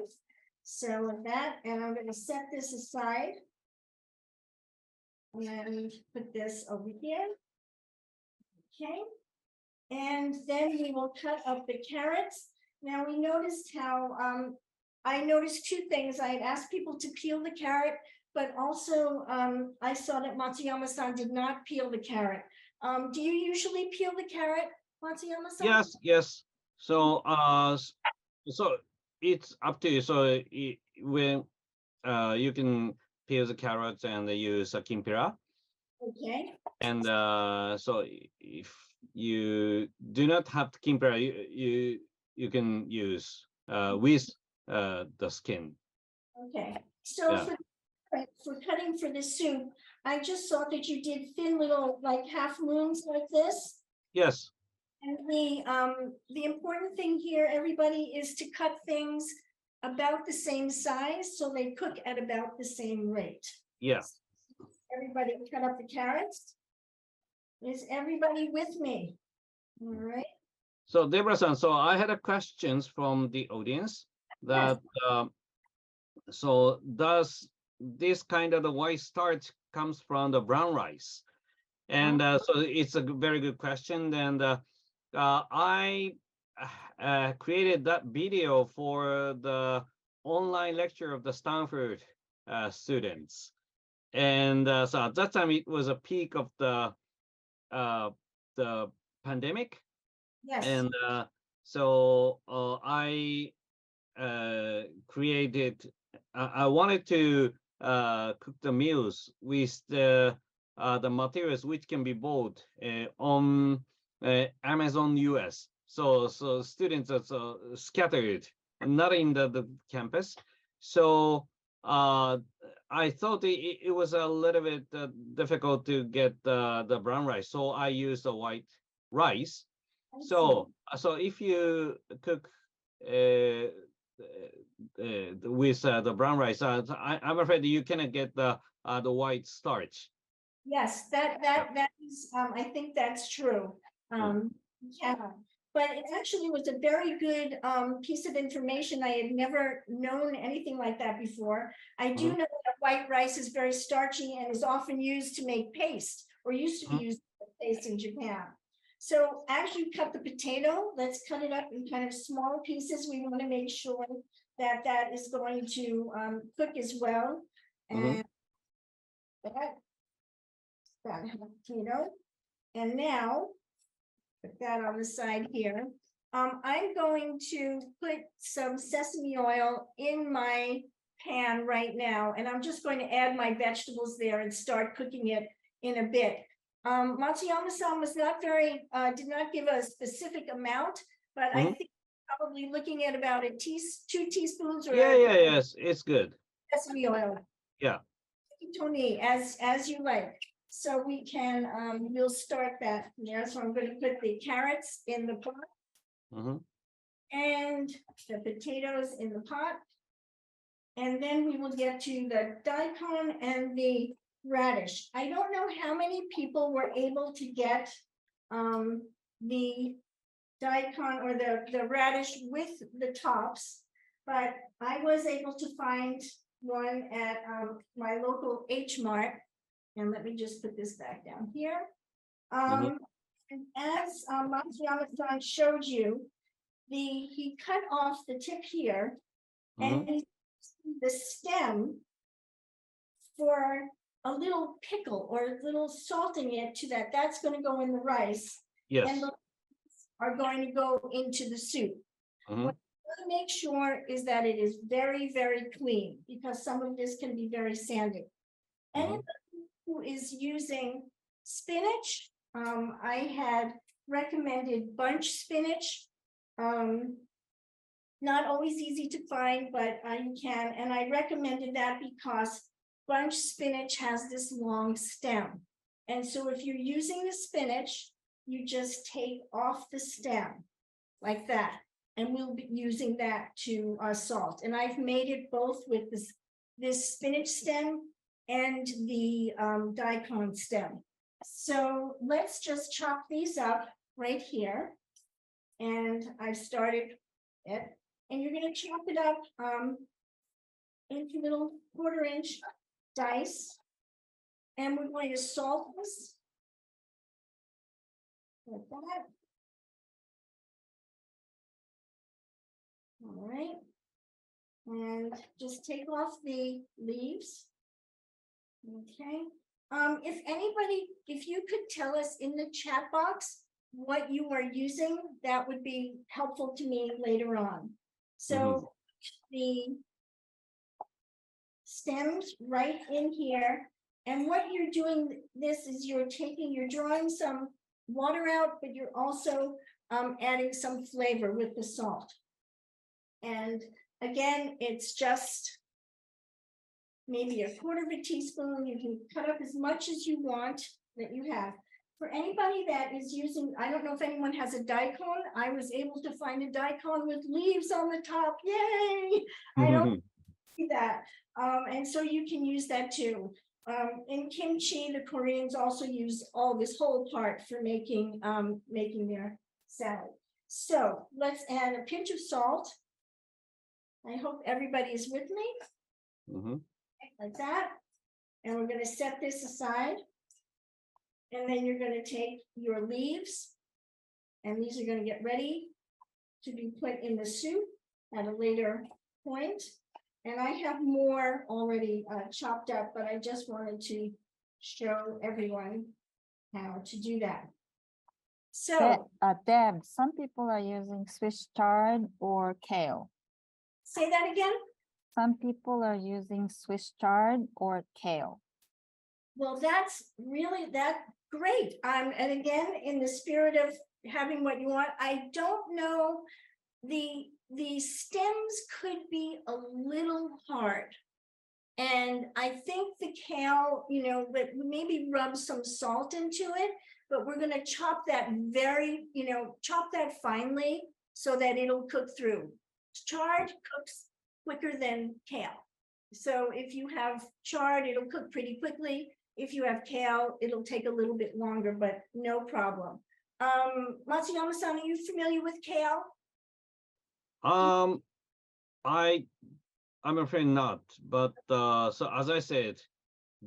So with that, and I'm going to set this aside and put this over here. Okay. And then we will cut up the carrots. Now we noticed how I noticed 2 things. I had asked people to peel the carrot, but also I saw that Matsuyama-san did not peel the carrot. Do you usually peel the carrot, Matsuyama-san? Yes. So so it's up to you. So when you can peel the carrots and use a kinpira. Okay. And so if you do not have the kinpira, you can use with the skin. Okay. So for cutting for the soup, I just saw that you did thin little like half moons like this. Yes. And the important thing here, everybody, is to cut things about the same size so they cook at about the same rate. Yeah. Everybody cut up the carrots. Is everybody with me? All right. So Debra-san, so I had a questions from the audience that so does this kind of the white starch comes from the brown rice? And so it's a very good question. And I created that video for the online lecture of the Stanford students. And so at that time, it was a peak of the pandemic. Yes. And so I created, I wanted to cook the meals with the materials which can be bought on Amazon US. So students are scattered, not in the campus. So I thought it was a little bit difficult to get the brown rice. So I used the white rice. So if you cook with the brown rice, I'm afraid you cannot get the white starch. Yes, that is, I think that's true. Yeah, but it actually was a very good piece of information. I had never known anything like that before. I do know that white rice is very starchy and is often used to make paste, or used to be used to make paste in Japan. So as you cut the potato, let's cut it up in kind of small pieces. We want to make sure that that is going to cook as well. And that potato. And now, put that on the side here. I'm going to put some sesame oil in my pan right now, and I'm just going to add my vegetables there and start cooking it in a bit. Matsuyama-san was not very, did not give a specific amount, but I think probably looking at about 2 teaspoons or yes, it's good. Sesame oil. Yeah. Tony, as you like. So we can, we'll start that there. So I'm going to put the carrots in the pot and the potatoes in the pot. And then we will get to the daikon and the radish. I don't know how many people were able to get the daikon or the radish with the tops, but I was able to find one at my local H Mart. And let me just put this back down here. And as Matsuyama-san showed you, he cut off the tip here, and the stem for a little pickle or a little salting it to that. That's going to go in the rice. Yes. And the are going to go into the soup. What I want to make sure is that it is very, very clean, because some of this can be very sandy. Anybody who is using spinach, I had recommended bunch spinach. Not always easy to find, but you can. And I recommended that because bunch spinach has this long stem. And so if you're using the spinach, you just take off the stem like that. And we'll be using that to salt. And I've made it both with this spinach stem and the daikon stem. So let's just chop these up right here. And I've started it. And you're going to chop it up into little 1/4-inch dice. And we're going to salt this like that. All right. And just take off the leaves. Okay. If you could tell us in the chat box what you are using, that would be helpful to me later on. So the stems right in here. And what you're doing this is you're drawing some water out, but you're also adding some flavor with the salt. And again, it's just maybe 1/4 teaspoon. You can cut up as much as you want that you have. For anybody that is using, I don't know if anyone has a daikon. I was able to find a daikon with leaves on the top. Yay! I don't see that. And so you can use that too. In kimchi, the Koreans also use all this whole part for making their salad. So let's add a pinch of salt. I hope everybody is with me. Like that. And we're going to set this aside. And then you're going to take your leaves, and these are going to get ready to be put in the soup at a later point. And I have more already chopped up, but I just wanted to show everyone how to do that. So, Deb, some people are using Swiss chard or kale. say that again. Some people are using Swiss chard or kale. Well, that's really great. And again, in the spirit of having what you want, I don't know, the stems could be a little hard. And I think the kale, but maybe rub some salt into it, but we're going to chop that chop that finely so that it'll cook through. Chard cooks quicker than kale. So if you have chard, it'll cook pretty quickly. If you have kale, it'll take a little bit longer, but no problem. Matsuyama-san, are you familiar with kale? I'm afraid not, but so as I said,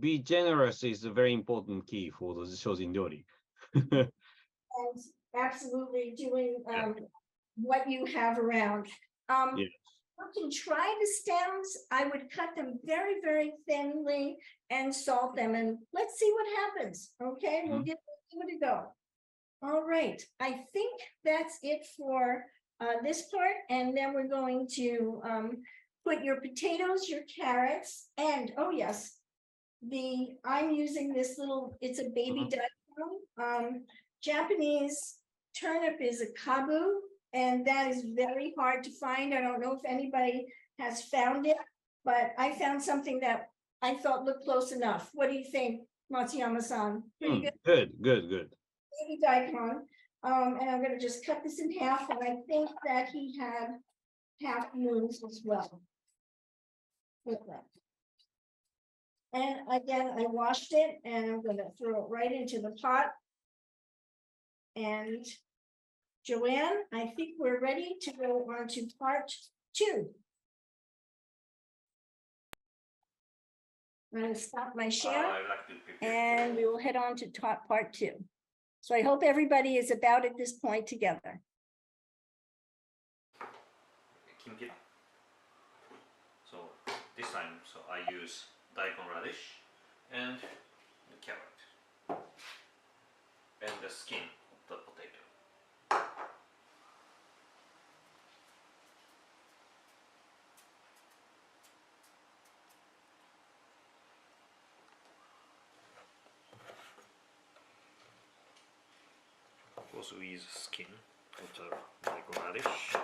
be generous is a very important key for the Shojin Ryori. And absolutely doing what you have around. Yes. You can try the stems. I would cut them very, very thinly and salt them, and let's see what happens. Okay, we'll give it a go. All right, I think that's it for this part, and then we're going to put your potatoes, your carrots, and oh yes, I'm using this little, it's a baby daikon. Japanese turnip is a kabu, and that is very hard to find. I don't know if anybody has found it, but I found something that I thought looked close enough. What do you think, Matsuyama-san? Pretty good. Good. Baby daikon. And I'm going to just cut this in half, and I think that he had half moons as well. With that. And again, I washed it, and I'm going to throw it right into the pot. And Joanne, I think we're ready to go on to part 2. I'm going to stop my share, I'd like to prepare and we will head on to part 2. So I hope everybody is about at this point together. kinpira. So this time, I use daikon radish and the carrot and the skin of the potato. Also use skin of the daikon radish.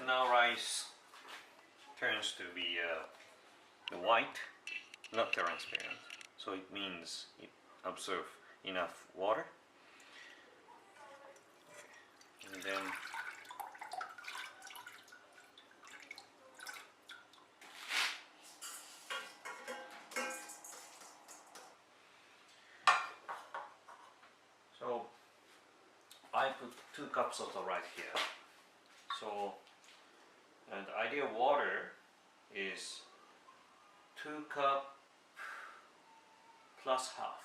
Now rice turns to be the white, not transparent. So it means it absorbs enough water. And then I put 2 cups of the rice here. So And the ideal water is 2 cups plus half.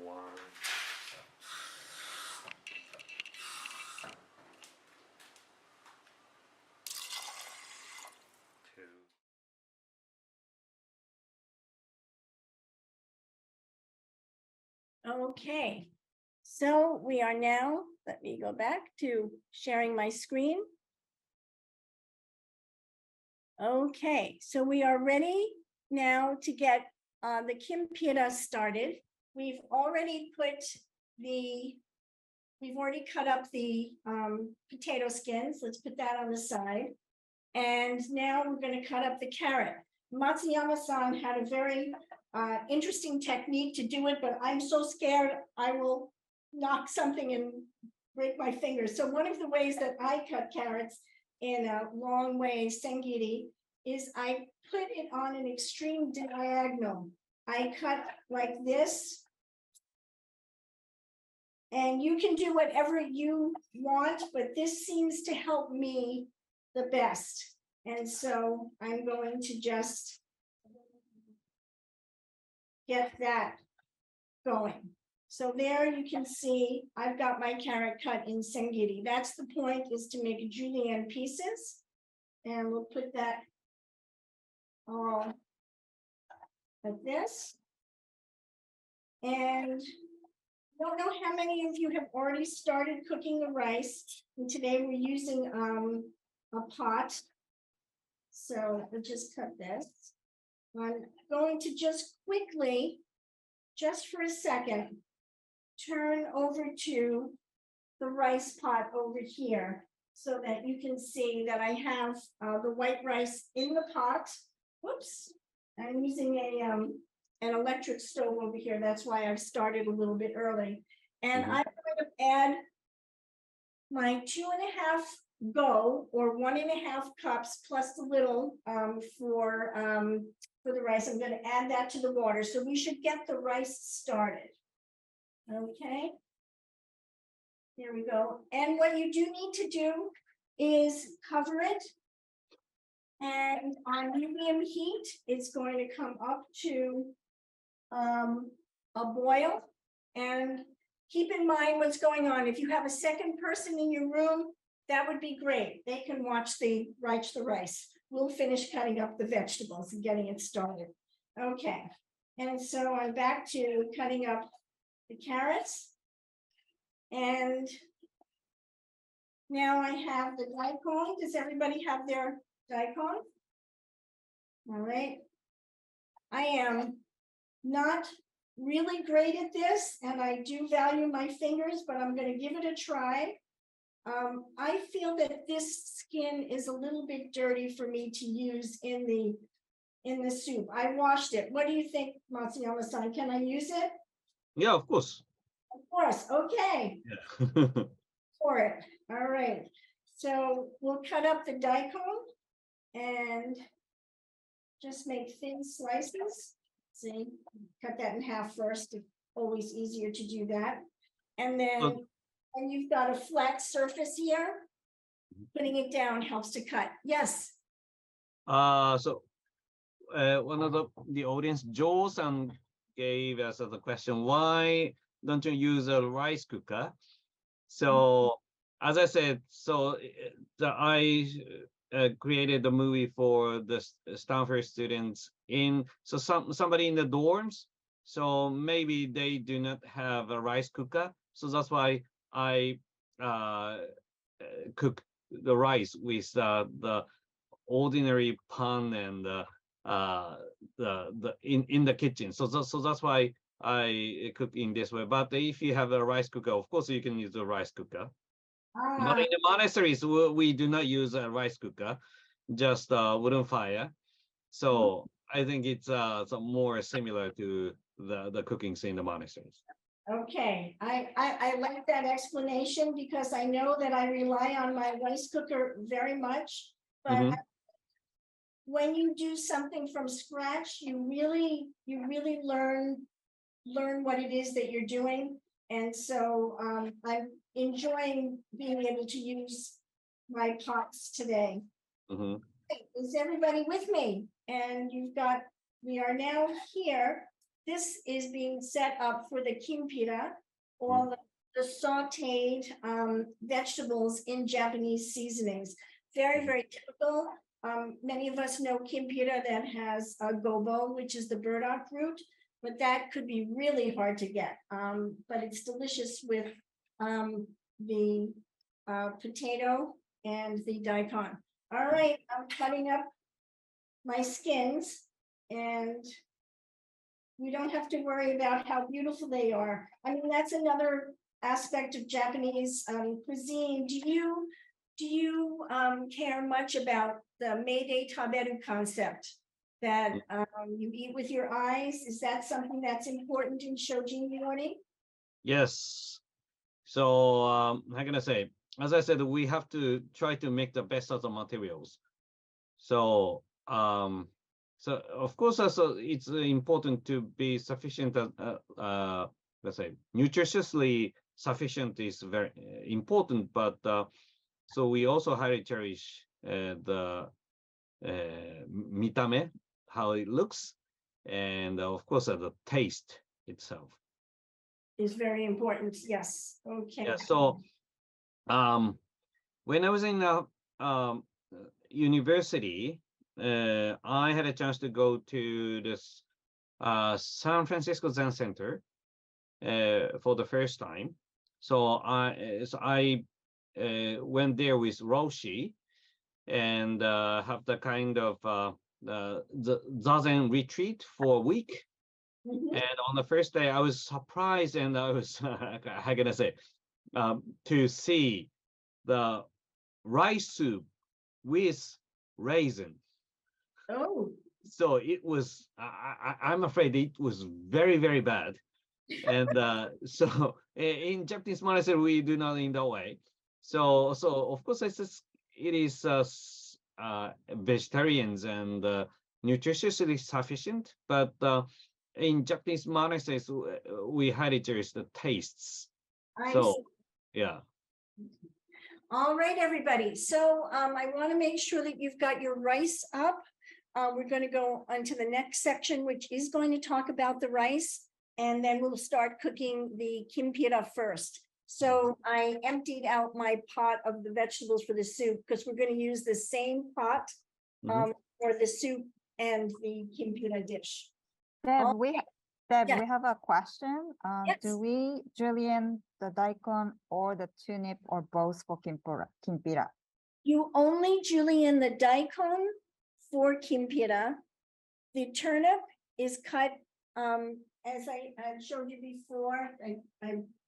1, 2. Okay, so we are now, let me go back to sharing my screen. Okay, so we are ready now to get the kinpira started. We've already cut up the potato skins. Let's put that on the side. And now we're going to cut up the carrot. Matsuyama-san had a very interesting technique to do it, but I'm so scared I will knock something and break my fingers. So one of the ways that I cut carrots in a long way, sengiri, is I put it on an extreme diagonal. I cut like this. And you can do whatever you want, but this seems to help me the best. And so I'm going to just get that going. So there you can see I've got my carrot cut in sengiri. That's the point, is to make julienne pieces. And we'll put that all like this. And I don't know how many of you have already started cooking the rice. And today we're using a pot. So we'll just cut this. I'm going to just quickly, just for a second, turn over to the rice pot over here so that you can see that I have the white rice in the pot. Whoops, I'm using an electric stove over here. That's why I've started a little bit early. And I'm going to add my 2.5 go, or 1.5 cups plus the little for the rice. I'm going to add that to the water. So we should get the rice started. Okay. There we go. And what you do need to do is cover it. And on medium heat, it's going to come up to a boil. And keep in mind what's going on. If you have a second person in your room, that would be great. They can watch the rice. We'll finish cutting up the vegetables and getting it started. Okay. And so I'm back to cutting up the carrots. And now I have the daikon. Does everybody have their daikon? All right. I am not really great at this, and I do value my fingers, but I'm going to give it a try. I feel that this skin is a little bit dirty for me to use in the soup. I washed it. What do you think, Matsuyama-san? Can I use it? Yeah, of course. Of course. Okay. Yeah. For it. All right. So we'll cut up the daikon and just make thin slices. See, cut that in half first. It's always easier to do that. And then when you've got a flat surface here, putting it down helps to cut. Yes. So one of the audience, Joe-san, gave us the question, why don't you use a rice cooker? So as I said, so I created the movie for the Stanford students so somebody in the dorms, so maybe they do not have a rice cooker, so that's why I cook the rice with the ordinary pan and in the kitchen. So that's why I cook in this way. But if you have a rice cooker, of course you can use a rice cooker. But in the monasteries, we do not use a rice cooker, just wooden fire. So I think it's more similar to the cookings in the monasteries. Okay, I like that explanation because I know that I rely on my rice cooker very much, but when you do something from scratch, you really learn what it is that you're doing. And so I'm enjoying being able to use my pots today. Mhm. Is everybody with me? And we are now here. This is being set up for the kinpira, or the sauteed vegetables in Japanese seasonings. Very, very typical. Many of us know kinpira that has gobo, which is the burdock root, but that could be really hard to get. But it's delicious with the potato and the daikon. All right, I'm cutting up my skins, and we don't have to worry about how beautiful they are. I mean, that's another aspect of Japanese cuisine. Do you care much about the Mayday Taberu concept that you eat with your eyes? Is that something that's important in Shojin Ryori? Yes. So how can I say? As I said, we have to try to make the best of the materials. So of course, also it's important to be sufficient. Let's say nutritiously sufficient is very important, but so we also highly cherish the mitame, how it looks, and of course the taste itself. Is very important. Yes. Okay. Yeah. So when I was in university, I had a chance to go to this San Francisco Zen Center for the first time. So I went there with Roshi and have the kind of the Zazen retreat for a week. Mhm. And on the first day, I was surprised, and I was how can I say to see the rice soup with raisin. Oh, So it was, I'm afraid it was very, very bad. And so in Japanese monastery, we do not in that way. So of course, it is vegetarians and nutritiously sufficient, but in Japanese monasteries, we highly cherish the tastes. I So see. yeah. All right, everybody. So I want to make sure that you've got your rice up. We're going to go on to the next section, which is going to talk about the rice, and then we'll start cooking the kinpira first. So I emptied out my pot of the vegetables for the soup because we're going to use the same pot for the soup and the kinpira dish. Deb, Oh, we yeah. have a question. Yes. Do we julienne the daikon or the turnip or both for kinpira? You only julienne the daikon for kinpira. The turnip is cut, as I showed you before.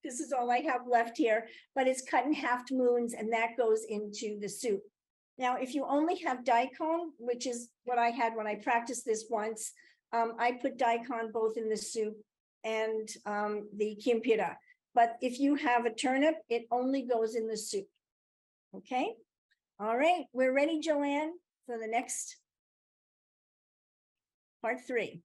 This is all I have left here, but it's cut in half moons, and that goes into the soup. Now, if you only have daikon, which is what I had when I practiced this once, I put daikon both in the soup and the kinpira. But if you have a turnip, it only goes in the soup. Okay. All right, we're ready, Joanne, for the next part 3.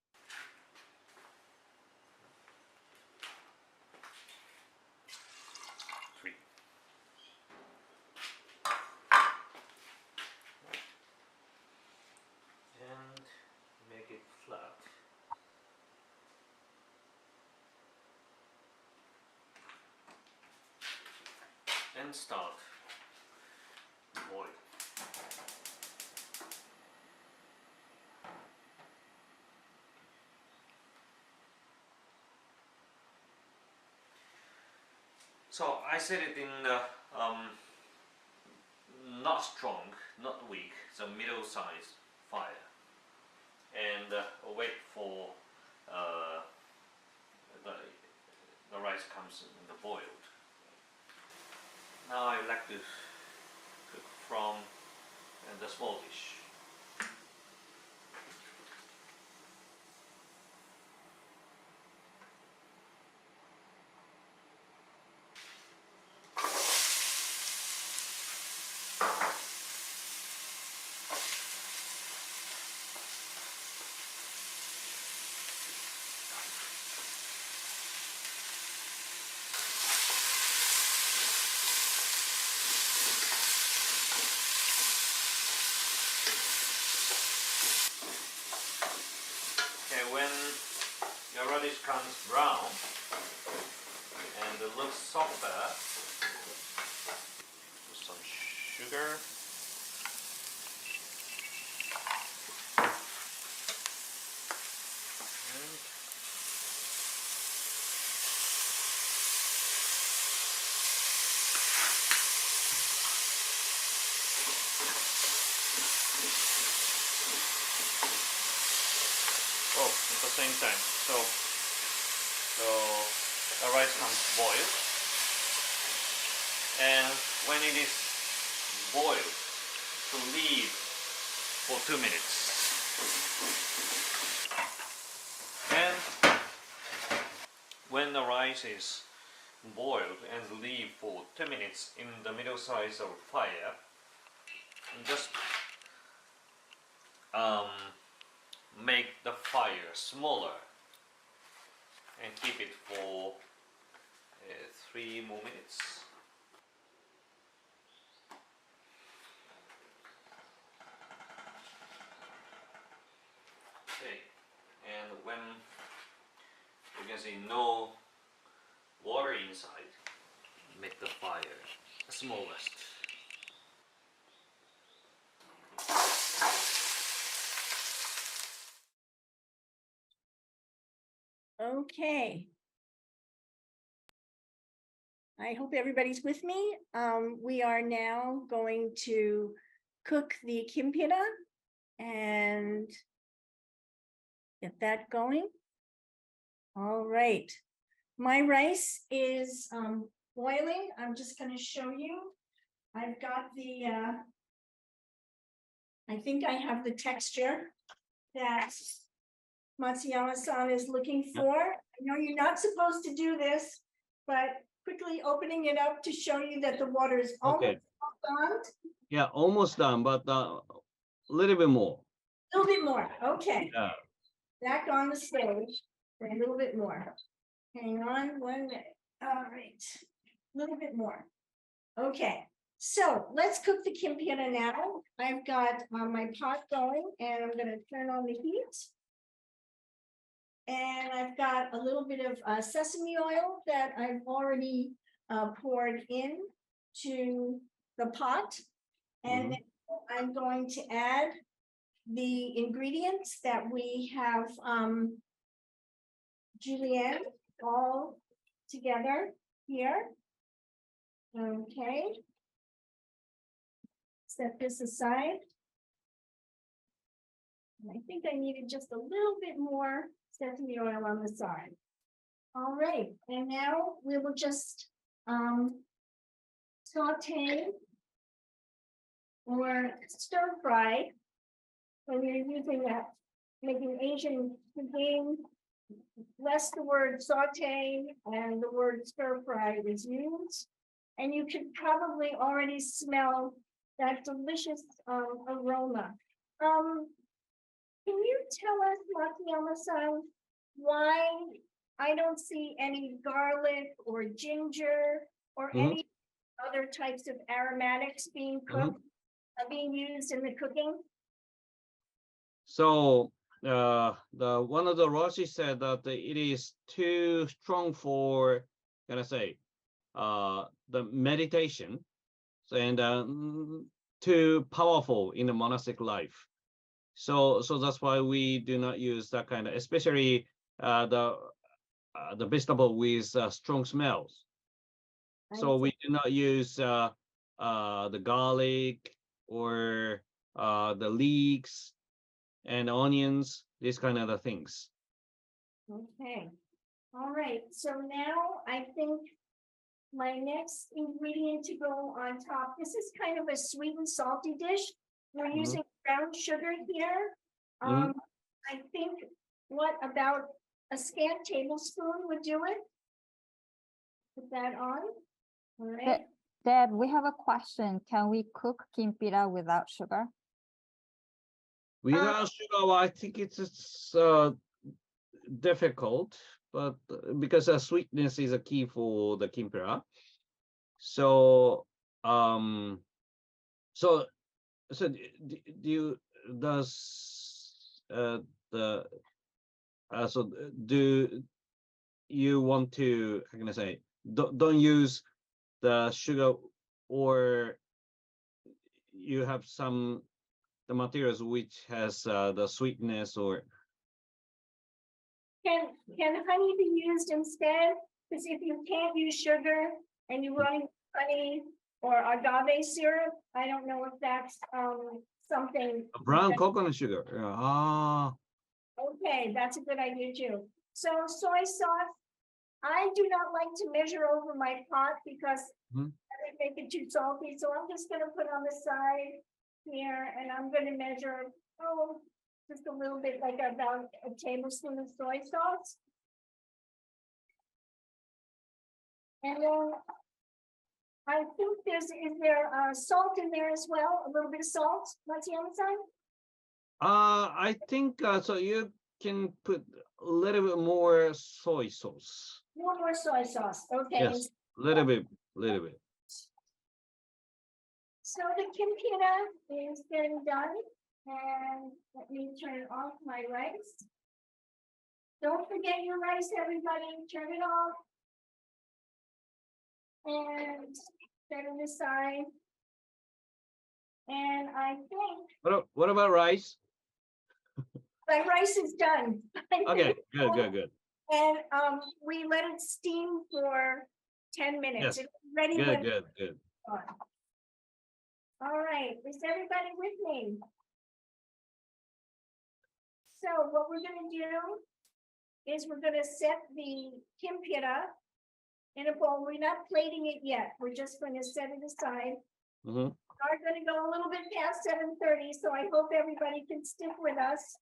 And make it flat. And start boil. So I set it in not strong, not weak, so middle-sized fire, and wait for the rice comes in the boiled. Now I like to cook from the small dish. looks softer. Put some sugar. Oh, at the same time. So the rice comes boiled, and when it is boiled, to leave for 2 minutes. And when the rice is boiled and leave for 2 minutes in the middle size of fire, just make the fire smaller and keep it for 3 more minutes. Okay, and when you can see no water inside, make the fire smallest. Okay. I hope everybody's with me. We are now going to cook the kinpira and get that going. All right. My rice is boiling. I'm just going to show you. I've got the, I think I have the texture that Matsuyama-san is looking for. I know you're not supposed to do this, but quickly opening it up to show you that the water is almost gone. Yeah, almost done, but a little bit more. A little bit more. Okay. Yeah. Back on the stage for a little bit more. Hang on 1 minute. All right. A little bit more. Okay. So let's cook the kinpira now. I've got my pot going and I'm going to turn on the heat. And I've got a little bit of sesame oil that I've already poured in to the pot. And then I'm going to add the ingredients that we have julienne all together here. Okay. Set this aside. And I think I needed just a little bit more sesame oil on the side. All right, and now we will just saute or stir fry when you're using that, making Asian cuisine. Less the word saute and the word stir fry is used. And you can probably already smell that delicious aroma. Can you tell us, Matsuyama-san, why I don't see any garlic or ginger or any other types of aromatics being cooked, being used in the cooking? So the one of the Roshi said that it is too strong for, can I say, the meditation, and too powerful in the monastic life. So that's why we do not use that kind of, especially the vegetable with strong smells. So we do not use the garlic or the leeks and onions, these kind of things. Okay. All right. So now I think my next ingredient to go on top, this is kind of a sweet and salty dish. We're using brown sugar here. I think what about a scant tablespoon would do it? Put that on. All right. Deb, we have a question. Can we cook kinpira without sugar? Without sugar, I think it's difficult, but because sweetness is a key for the kinpira. So so do you want to, how can I say, don't use the sugar, or you have the materials which has the sweetness, or Can honey be used instead? Because if you can't use sugar and you run honey or agave syrup, I don't know if that's something. brown that- coconut sugar. Okay, that's a good idea too. So soy sauce, I do not like to measure over my pot because Mhm. I would make it too salty. So I'm just gonna put on the side here and I'm gonna measure, just a little bit, like about a tablespoon of soy sauce. And then I think is there salt in there as well? A little bit of salt, Matsuyama-san? I think so. You can put a little bit more soy sauce. No more soy sauce, okay. Yes, little bit. So the kinpira is getting done, and let me turn off my rice. Don't forget your rice, everybody, turn it off. And set it aside. And I think What about rice? my rice is done. Okay, good. And we let it steam for 10 minutes. Yes. It's ready when Good. it's on. All right, is everybody with me? So what we're gonna do is we're gonna set the kinpira in a bowl. We're not plating it yet. We're just gonna set it aside. Mhm. We're gonna go a little bit past 7:30, so I hope everybody can stick with us.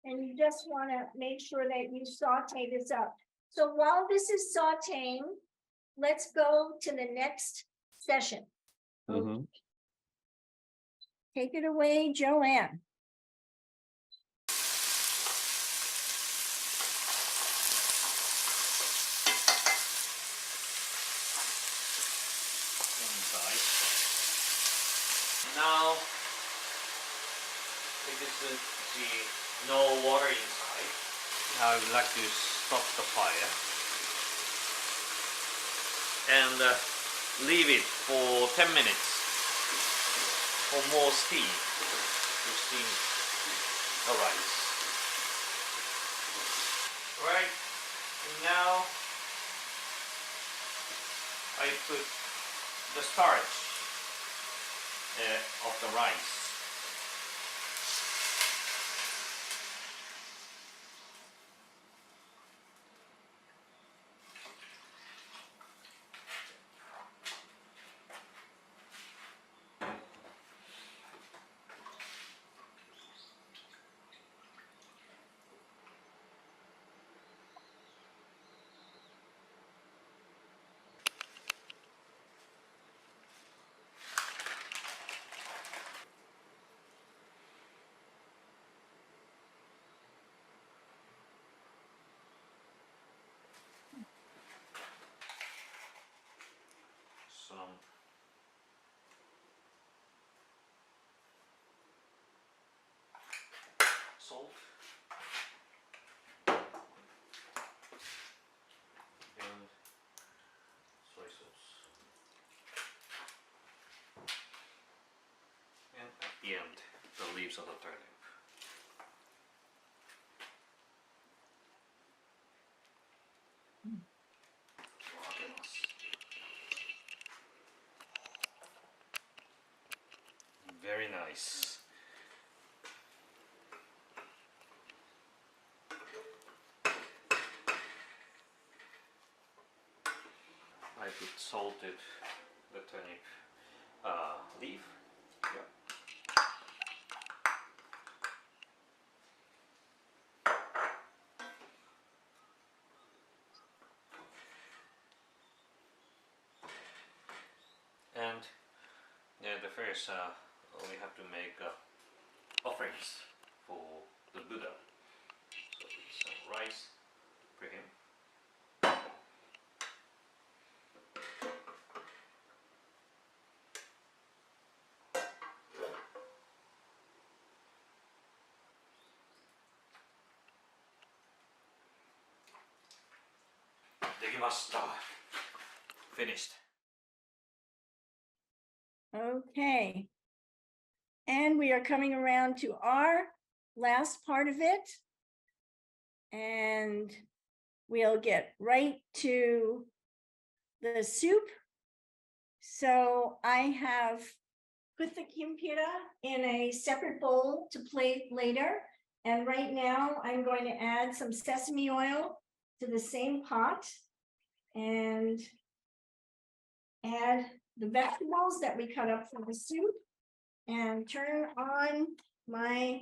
And you just wanna make sure that you saute this up. So while this is sauteing, let's go to the next session. Mhm. Take it away, Joanne. Inside. Now, if you see no water inside, I would like to stop the fire and leave it for 10 minutes for more steam to steam the rice. Right, and now I put the starch of the rice. Some salt and soy sauce, and at the end the leaves of the turnip. Very nice. I put salted the turnip leaf. Yeah. And the first we have to make offerings for the Buddha. So some rice for him. Dekimashita. finished. Okay. And we are coming around to our last part of it. And we'll get right to the soup. So I have put the kinpira in a separate bowl to plate later. And right now I'm going to add some sesame oil to the same pot and add the vegetables that we cut up for the soup and turn on my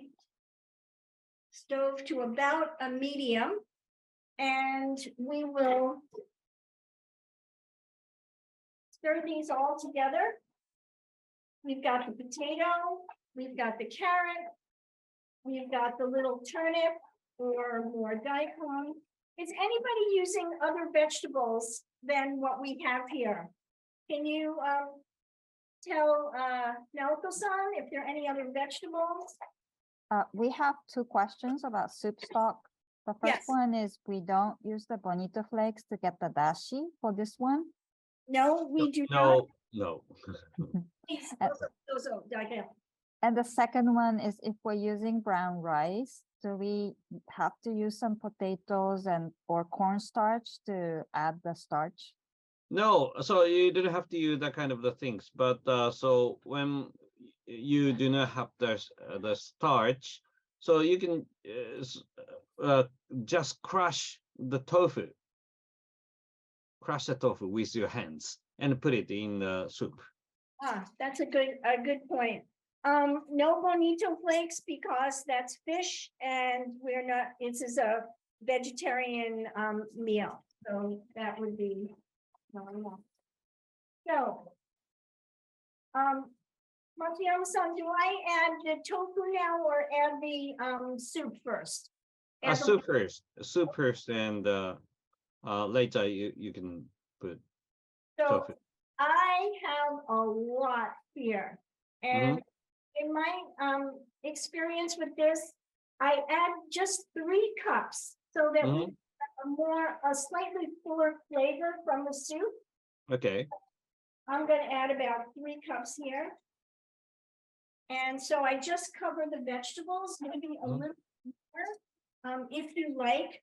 stove to about a medium. And we will stir these all together. We've got the potato, we've got the carrot, we've got the little turnip or more daikon. Is anybody using other vegetables than what we have here? Can you tell Naoto-san if there are any other vegetables? We have two questions about soup stock. The first Yes. one is we don't use the bonito flakes to get the dashi for this one. No, we do not. No. Please, Uh, those are daikon. And the second one is if we're using brown rice, do we have to use some potatoes and or cornstarch to add the starch? No, so you don't have to use that kind of the things, but so when you do not have the starch, so you can just crush the tofu with your hands and put it in the soup. That's a good point. No bonito flakes because that's fish and we're not, this is a vegetarian meal. So that would be no. So, Matsuyama-san, do I add the tofu now or add the soup first? Add the- Soup first, and later you can put So tofu. I have a lot here. And in my experience with this, I add just 3 cups so that we have a slightly fuller flavor from the soup. Okay. I'm going to add about 3 cups here. And so I just cover the vegetables, maybe a little more, if you like.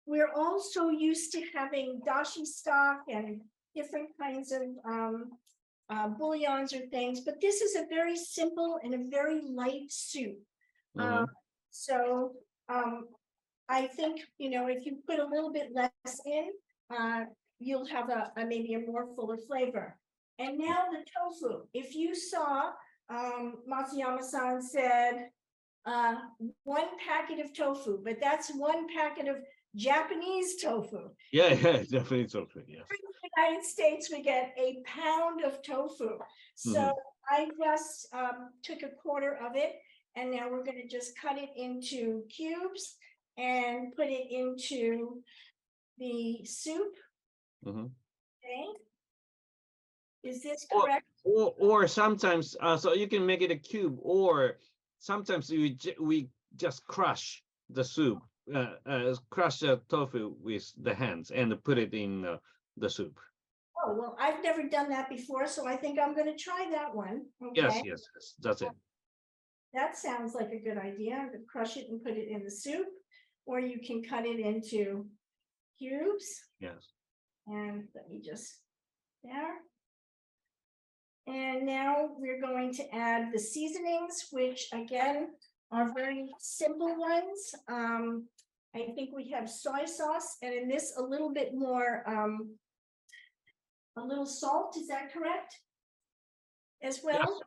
We're also used to having dashi stock and different kinds of bouillons or things, but this is a very simple and a very light soup. So I think, if you put a little bit less in, you'll have maybe a more fuller flavor. And now the tofu. If you saw, Matsuyama-san said 1 packet of tofu, but that's 1 packet of Japanese tofu. Yeah, Japanese tofu. Yes. In the United States, we get 1 pound of tofu. So I just took 1/4 of it, and now we're going to just cut it into cubes and put it into the soup. Okay. Is this correct? Or sometimes, so you can make it a cube, or sometimes we just crush the soup, crush the tofu with the hands and put it in the soup. Oh, well, I've never done that before, so I think I'm going to try that one. Okay. Yes, that's it. That sounds like a good idea. I'm going to crush it and put it in the soup, or you can cut it into cubes. Yes. And let me just, there. And now we're going to add the seasonings, which again are very simple ones. I think we have soy sauce, and in this a little bit more, a little salt, is that correct? As well? Yes.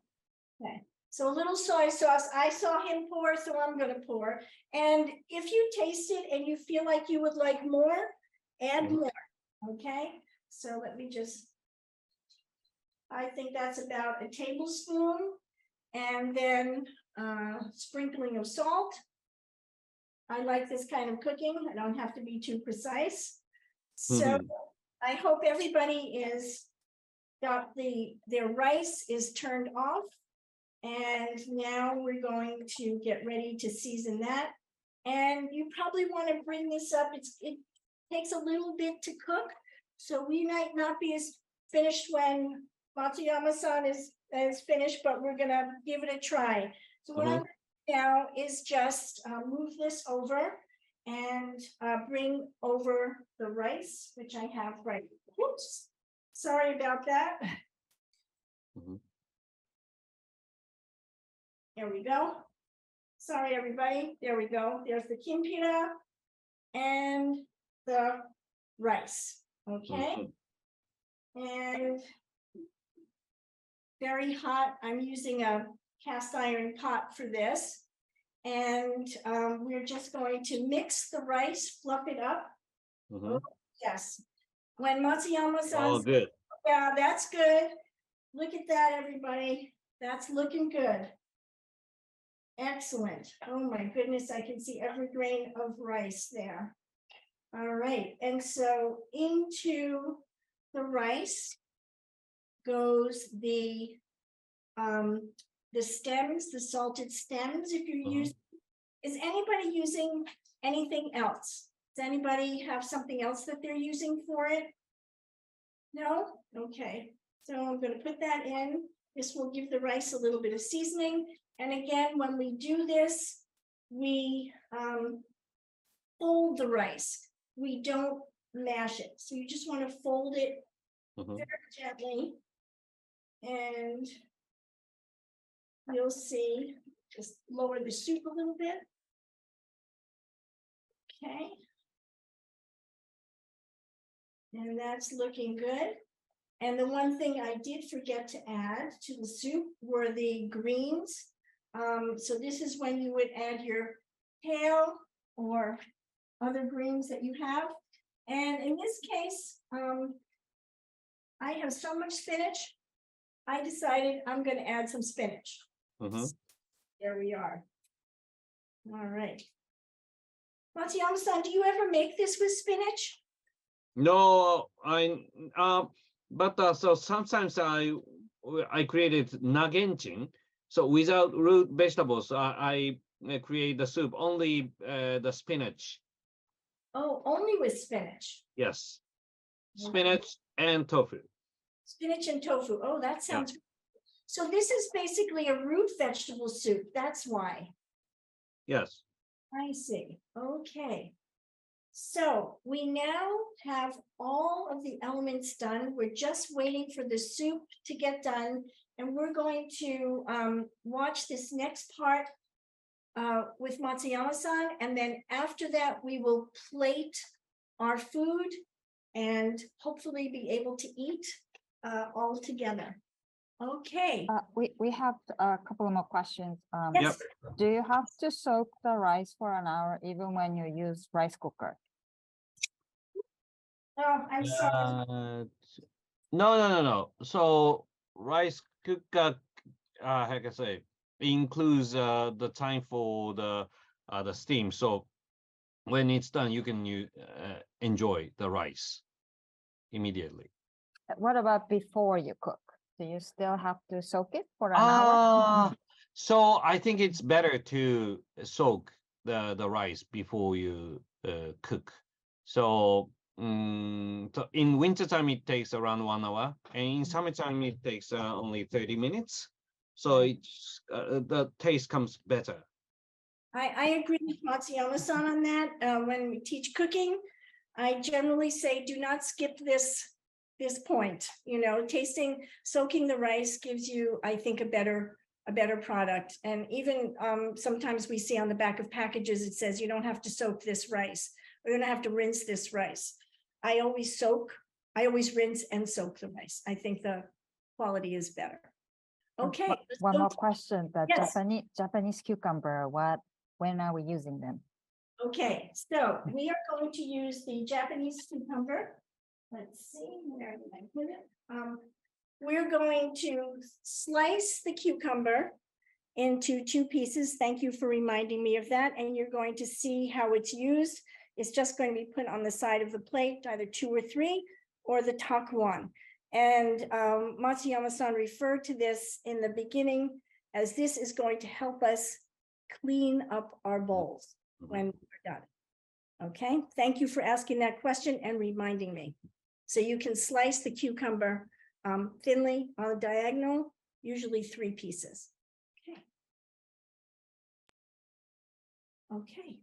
Okay, so a little soy sauce. I saw him pour, so I'm gonna pour. And if you taste it and you feel like you would like more, add more, okay? So let me just, I think that's about a tablespoon, and then sprinkling of salt. I like this kind of cooking. I don't have to be too precise. So I hope everybody is got their rice is turned off. And now we're going to get ready to season that. And you probably want to bring this up. It takes a little bit to cook. So we might not be as finished when Matsuyama-san is finished, but we're gonna give it a try. So what I'm gonna do now is just move this over and bring over the rice, which I have right. Whoops, sorry about that. There we go. Sorry, everybody. There we go. There's the kinpira and the rice. Okay. And very hot. I'm using a cast iron pot for this. And we're just going to mix the rice, fluff it up. Oh, yes. When Matsuyama-san, Oh, good. yeah, that's good. Look at that, everybody. That's looking good. Excellent. Oh my goodness, I can see every grain of rice there. All right, and so into the rice goes the stems, the salted stems. If you're using, is anybody using anything else? Does anybody have something else that they're using for it? No? Okay, so I'm going to put that in. This will give the rice a little bit of seasoning. And again, when we do this, we fold the rice. We don't mash it. So you just want to fold it very gently. And you'll see, just lower the soup a little bit. Okay. And that's looking good. And the one thing I did forget to add to the soup were the greens. So this is when you would add your kale or other greens that you have. And in this case, I have so much spinach, I decided I'm going to add some spinach. There we are. All right. Matsuyama-san, do you ever make this with spinach? No, but so sometimes I created nagenchin. So without root vegetables, I create the soup only the spinach. Oh, only with spinach. Yes, spinach and tofu. Spinach and tofu. Oh, that sounds. So this is basically a root vegetable soup. That's why. Yes. I see. Okay. So we now have all of the elements done. We're just waiting for the soup to get done. And we're going to watch this next part with Matsuyama-san. And then after that, we will plate our food and hopefully be able to eat all together. Okay. We have a couple more questions. Yes. Do you have to soak the rice for an hour even when you use rice cooker? Oh, I'm sorry. No. So rice cooker, how can I say, includes the time for the steam. So when it's done, you can enjoy the rice immediately. What about before you cook? Do you still have to soak it for an hour? So I think it's better to soak the rice before you cook. So in wintertime, it takes around 1 hour, and in summertime, it takes only 30 minutes. So it's the taste comes better. I agree with Matsuyama-san on that. When we teach cooking, I generally say do not skip this point. You know, soaking the rice gives you, I think, a better product. And even sometimes we see on the back of packages, it says you don't have to soak this rice, or you don't have to rinse this rice. I always rinse and soak the rice. I think the quality is better. Okay. One more question. The Yes. Japanese cucumber, when are we using them? Okay, so we are going to use the Japanese cucumber. Let's see, where did I put it? We're going to slice the cucumber into 2 pieces. Thank you for reminding me of that. And you're going to see how it's used. It's just going to be put on the side of the plate, either 2 or 3, or the takuan. And Matsuyama-san referred to this in the beginning, as this is going to help us clean up our bowls when we're done. Okay, thank you for asking that question and reminding me. So you can slice the cucumber thinly on the diagonal, usually 3 pieces. Okay. Okay.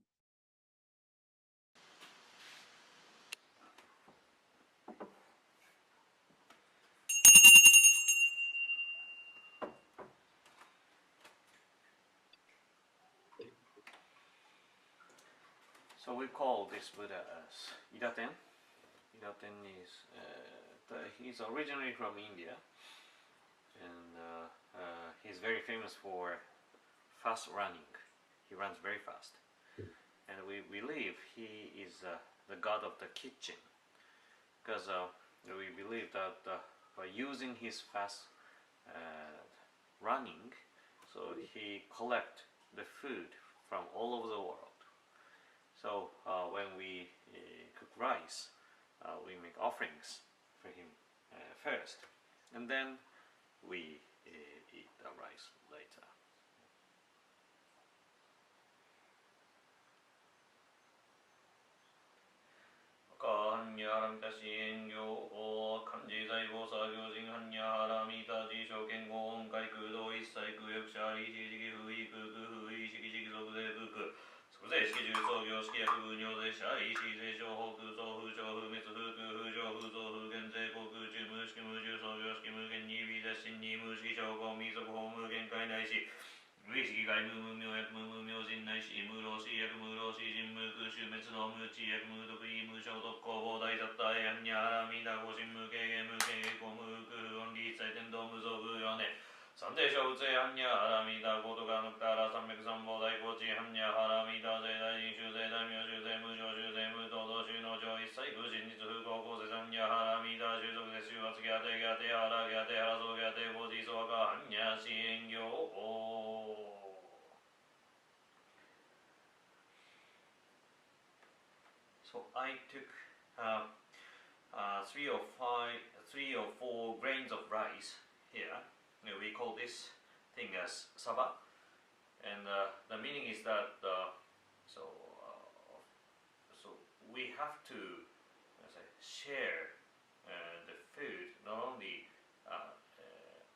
So we call this Buddha as Iraten. Iraten is, he's originally from India, and he's very famous for fast running. He runs very fast. And we believe he is the god of the kitchen, because we believe that by using his fast running, so he collect the food from all over the world. So when we cook rice, we make offerings for him first, and then we eat the rice later. So I took 3 or 4 grains of rice here. We call this thing as saba, and the meaning is that so we have to share the food, not only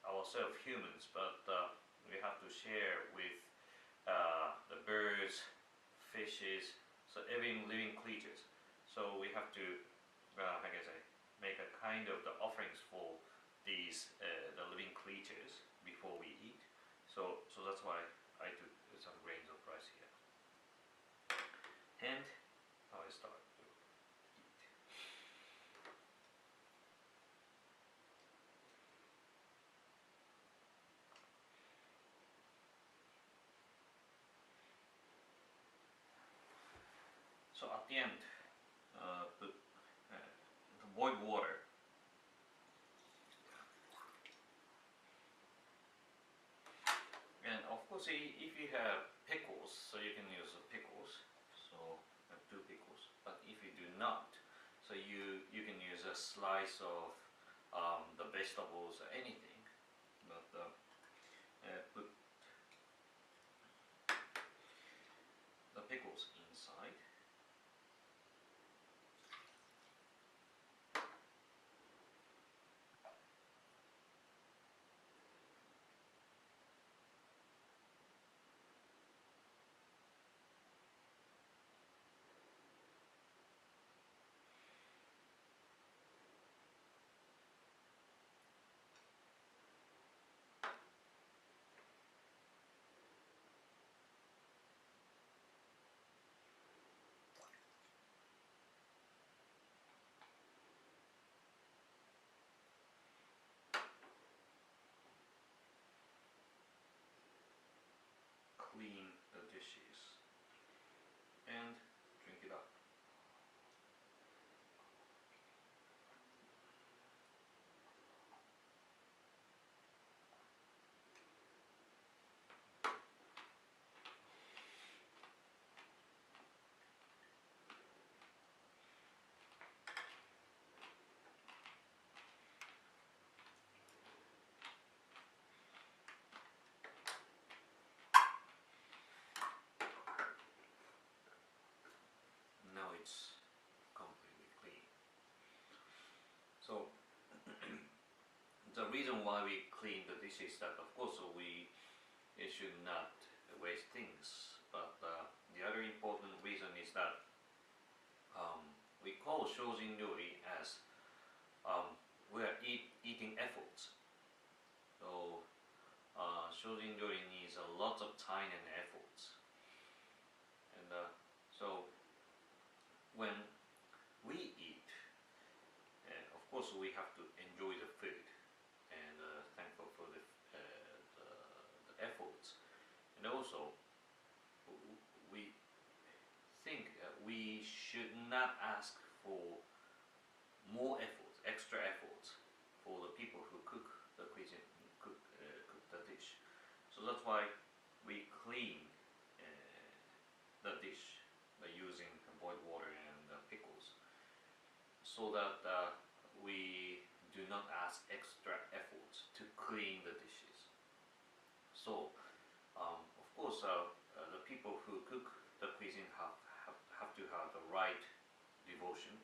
ourselves humans, but we have to share with the birds, fishes, so every living creatures. So we have to, make a kind of the offerings for these the living creatures before we eat. So that's why I took some grains of rice here. And now I start to eat. So at the end, put boiled water. And of course, if you have pickles, so you can use pickles. So I have 2 pickles. But if you do not, so you can use a slice of the vegetables or anything. But put the pickles inside. the reason why we clean the dishes that of course we should not waste things, but the other important reason is that we call Shojin Ryori as we are eating efforts. So Shojin Ryori needs a lot of time and efforts, and so when we eat, of course we have to enjoy the food and thankful for the efforts, and also we think we should not ask for more efforts, extra efforts for the people who cook the cuisine, cook the dish. So that's why we clean the dish by using boiled water and pickles, so that we do not ask extra efforts to clean the dishes. So of course the people who cook the cuisine have to have the right devotion,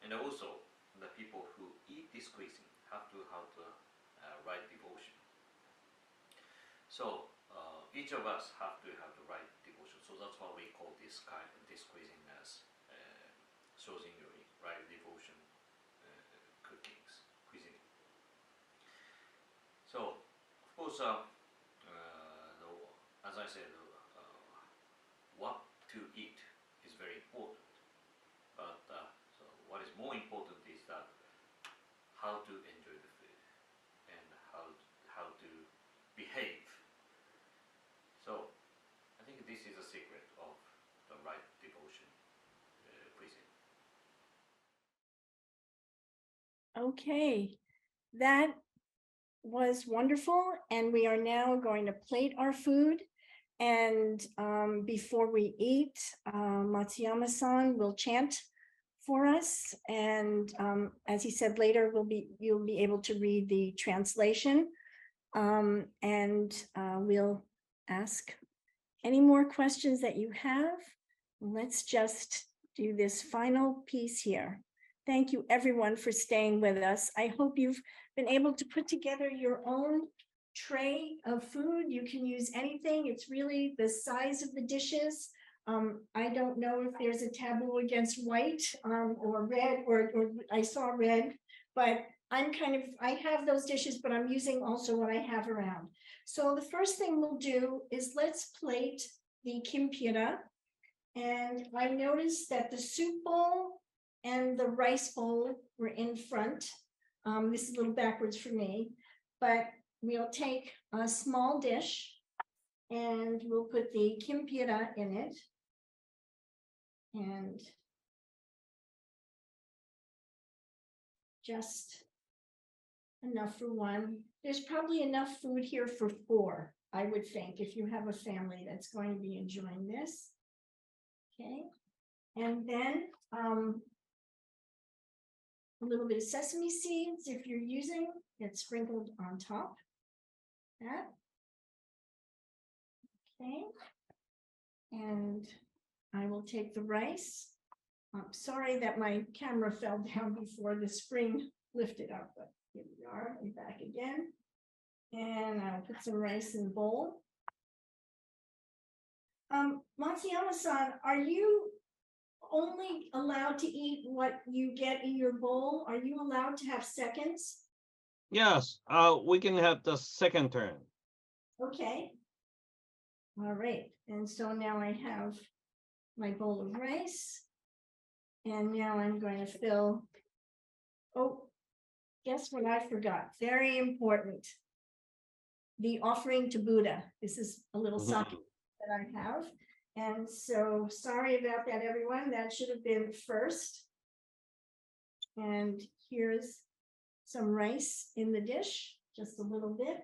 and also the people who eat this cuisine have to have the right devotion. So each of us have to have the right devotion. So that's why we call this cuisine as Shojin Ryori, right devotion cuisine. So of course, as I said, what to eat is very important. But so what is more important is that how to enjoy the food and how to behave. So I think this is a secret of the right devotion cuisine. Okay, that was wonderful. And we are now going to plate our food. And before we eat, Matsuyama-san will chant for us. And as he said later, you'll be able to read the translation. And we'll ask any more questions that you have. Let's just do this final piece here. Thank you everyone for staying with us. I hope you've been able to put together your own tray of food. You can use anything. It's really the size of the dishes. I don't know if there's a taboo against white or red, or I saw red, but I have those dishes, but I'm using also what I have around. So the first thing we'll do is let's plate the kinpira. And I noticed that the soup bowl and the rice bowl were in front. This is a little backwards for me, but we'll take a small dish and we'll put the kinpira in it. And just enough for one. There's probably enough food here for 4, I would think, if you have a family that's going to be enjoying this. Okay, and then a little bit of sesame seeds, if you're using, get sprinkled on top. That. Okay, and I will take the rice. I'm sorry that my camera fell down before the spring lifted up, but here we are, I'm back again. And I'll put some rice in the bowl. Matsuyama-san, are you only allowed to eat what you get in your bowl? Are you allowed to have seconds? Yes, we can have the second turn. Okay. All right. And so now I have my bowl of rice. And now I'm going to fill. Oh, guess what I forgot? Very important. The offering to Buddha. This is a little sake that I have. And so sorry about that, everyone. That should have been first. And here's some rice in the dish, just a little bit.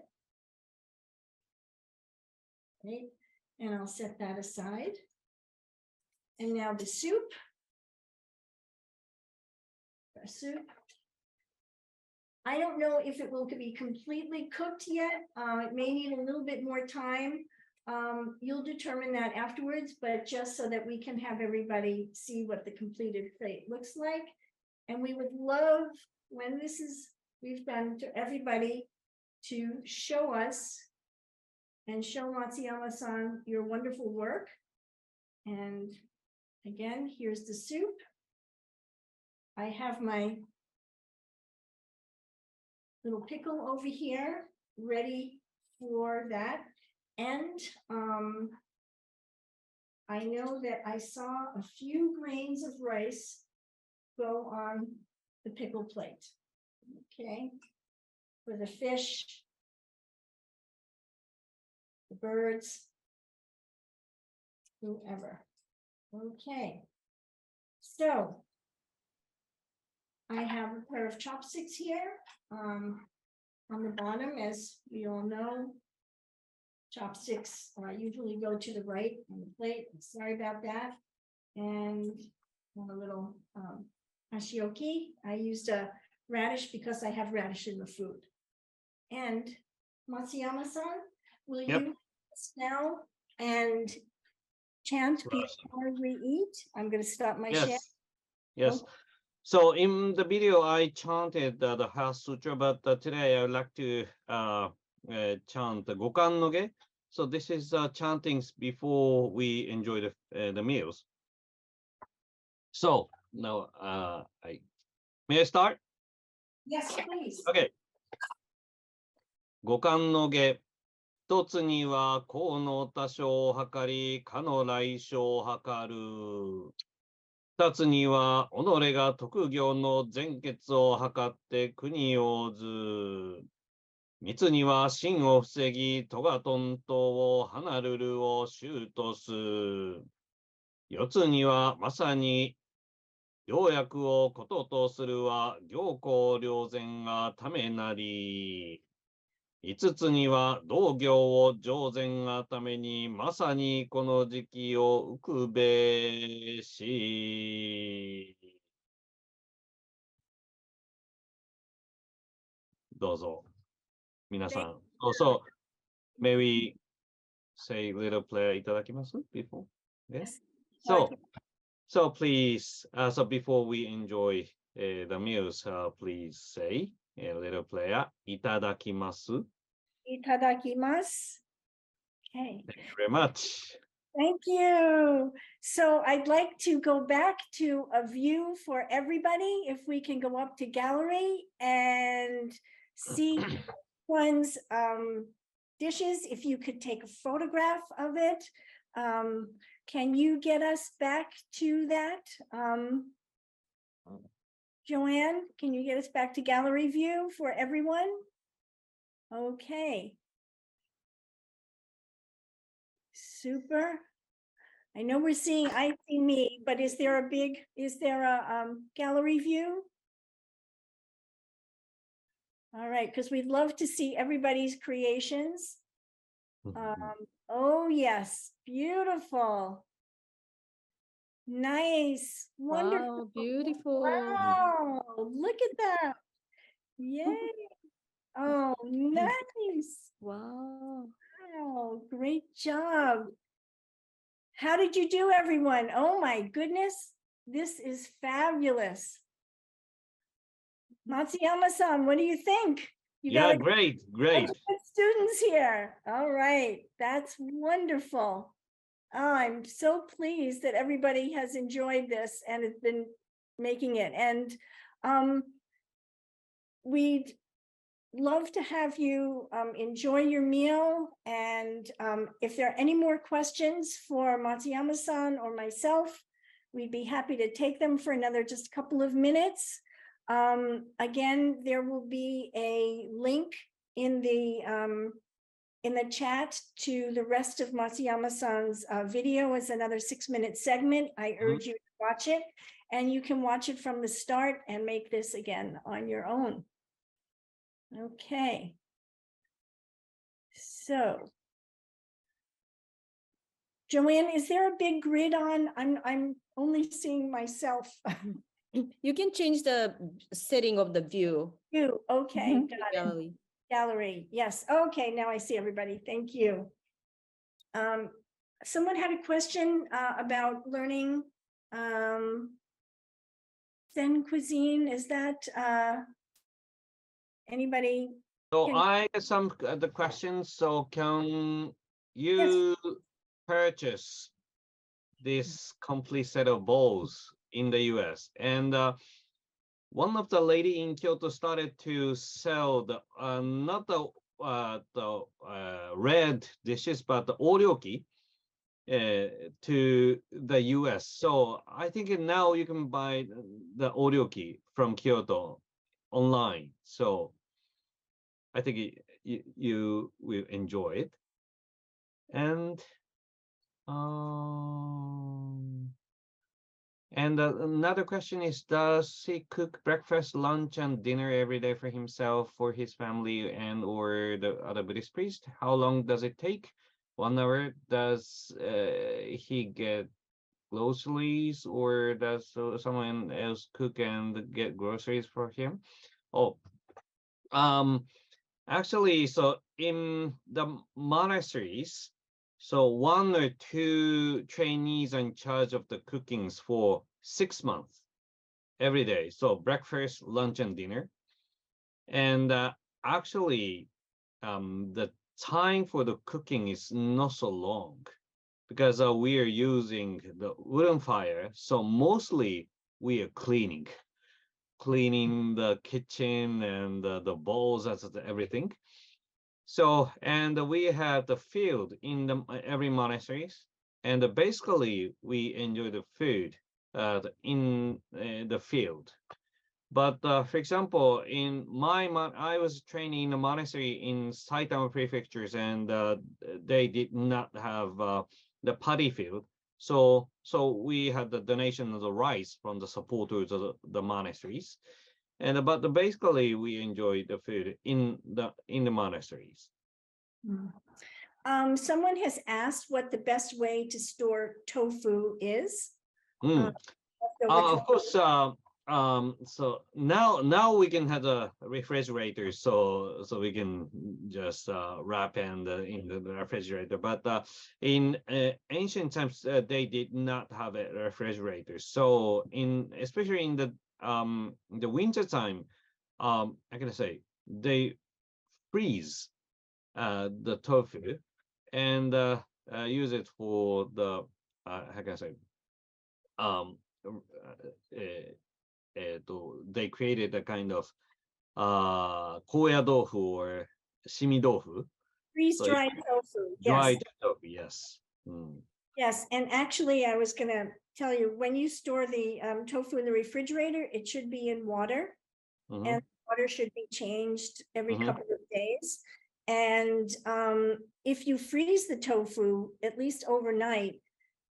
Okay. And I'll set that aside. And now the soup. Soup. I don't know if it will be completely cooked yet. It may need a little bit more time. You'll determine that afterwards, but just so that we can have everybody see what the completed plate looks like. And we would love, when this is we've done to everybody to show us and show Matsuyama-san your wonderful work. And again, here's the soup. I have my little pickle over here ready for that. And I know that I saw a few grains of rice go on the pickle plate. Okay, for the fish, the birds, whoever. Okay, so I have a pair of chopsticks here. On the bottom, as we all know, chopsticks usually go to the right on the plate. Sorry about that. And a little hashioki. I used a radish because I have radish in the food. And Matsuyama-san, will you now and chant before we eat? I'm going to stop my share. Yes. Okay. So in the video, I chanted the Heart Sutra, but today I would like to chant the Gokan no Ge. So this is chantings before we enjoy the meals. So now, may I start? Yes, please. Okay. 五感の下、一つには功の多少を図り、かの来生を図る。二つには己が特業の全決を図って国を図。三つには真を防ぎ、トガトントを離るるを修とす。四つにはまさに良薬をこととするは行幸良善がためなり。五つには道行を上善がためにまさにこの時期を浮くべし。どうぞ。皆さん。So, may we say little prayer いただきます before? Yes. So please, so before we enjoy the meals, please say a little prayer いただきます。いただきます. Okay. Thank you very much. Thank you. So I'd like to go back to a view for everybody. If we can go up to gallery and see one's dishes, if you could take a photograph of it. Can you get us back to that? Joanne, can you get us back to gallery view for everyone? Okay. Super. I know I see me, but is there a gallery view? All right, because we'd love to see everybody's creations. Oh yes, beautiful. Nice, wonderful. Wow, beautiful. Wow, look at that. Yay. Oh, nice. Wow. Wow, great job. How did you do, everyone? Oh my goodness, this is fabulous. Matsuyama-san, what do you think? You got Great. good students here. All right, that's wonderful. Oh, I'm so pleased that everybody has enjoyed this and has been making it. And we'd love to have you enjoy your meal. And if there are any more questions for Matsuyama-san or myself, we'd be happy to take them for another just a couple of minutes. Again, there will be a link in the chat to the rest of Matsuyama-san's video. As another 6-minute segment. I urge you to watch it, and you can watch it from the start and make this again on your own. Okay. So, Joanne, is there a big grid on? I'm only seeing myself. You can change the setting of the view. Okay, got it. Gallery. Gallery, yes. Okay, now I see everybody. Thank you. Someone had a question about learning Zen cuisine. Is that Anybody? So Can- I have some the questions. So can you purchase this complete set of bowls in the US? And one of the lady in Kyoto started to sell the not the red dishes, but the oryoki to the US. So I think now you can buy the oryoki from Kyoto online. So I think you will enjoy it. And another question is, does he cook breakfast, lunch, and dinner every day for himself, for his family, and or the other Buddhist priest? How long does it take? 1 hour. Does he get groceries, or does someone else cook and get groceries for him? Oh, actually, so in the monasteries, so 1 or 2 trainees are in charge of the cookings for 6 months every day. So breakfast, lunch, and dinner. And actually, the time for the cooking is not so long because we are using the wooden fire. So mostly we are cleaning the kitchen and the bowls and everything. So, and we have the field in the every monasteries, and basically we enjoy the food in the field. But for example, in I was training in a monastery in Saitama prefectures, and they did not have the paddy field. So we had the donation of the rice from the supporters of the monasteries. And but basically we enjoy the food in the monasteries. Someone has asked what the best way to store tofu is. Of course, so now we can have a refrigerator, so we can just wrap and in the refrigerator. But in ancient times, they did not have a refrigerator. So especially in the winter time, I can say they freeze the tofu and use it for the how can I say they created a kind of koya tofu or shimi tofu. Freeze-dried tofu. Dried Yes. tofu, yes. Yes, and actually, I was going to tell you, when you store the tofu in the refrigerator, it should be in water, and water should be changed every couple of days. And if you freeze the tofu, at least overnight,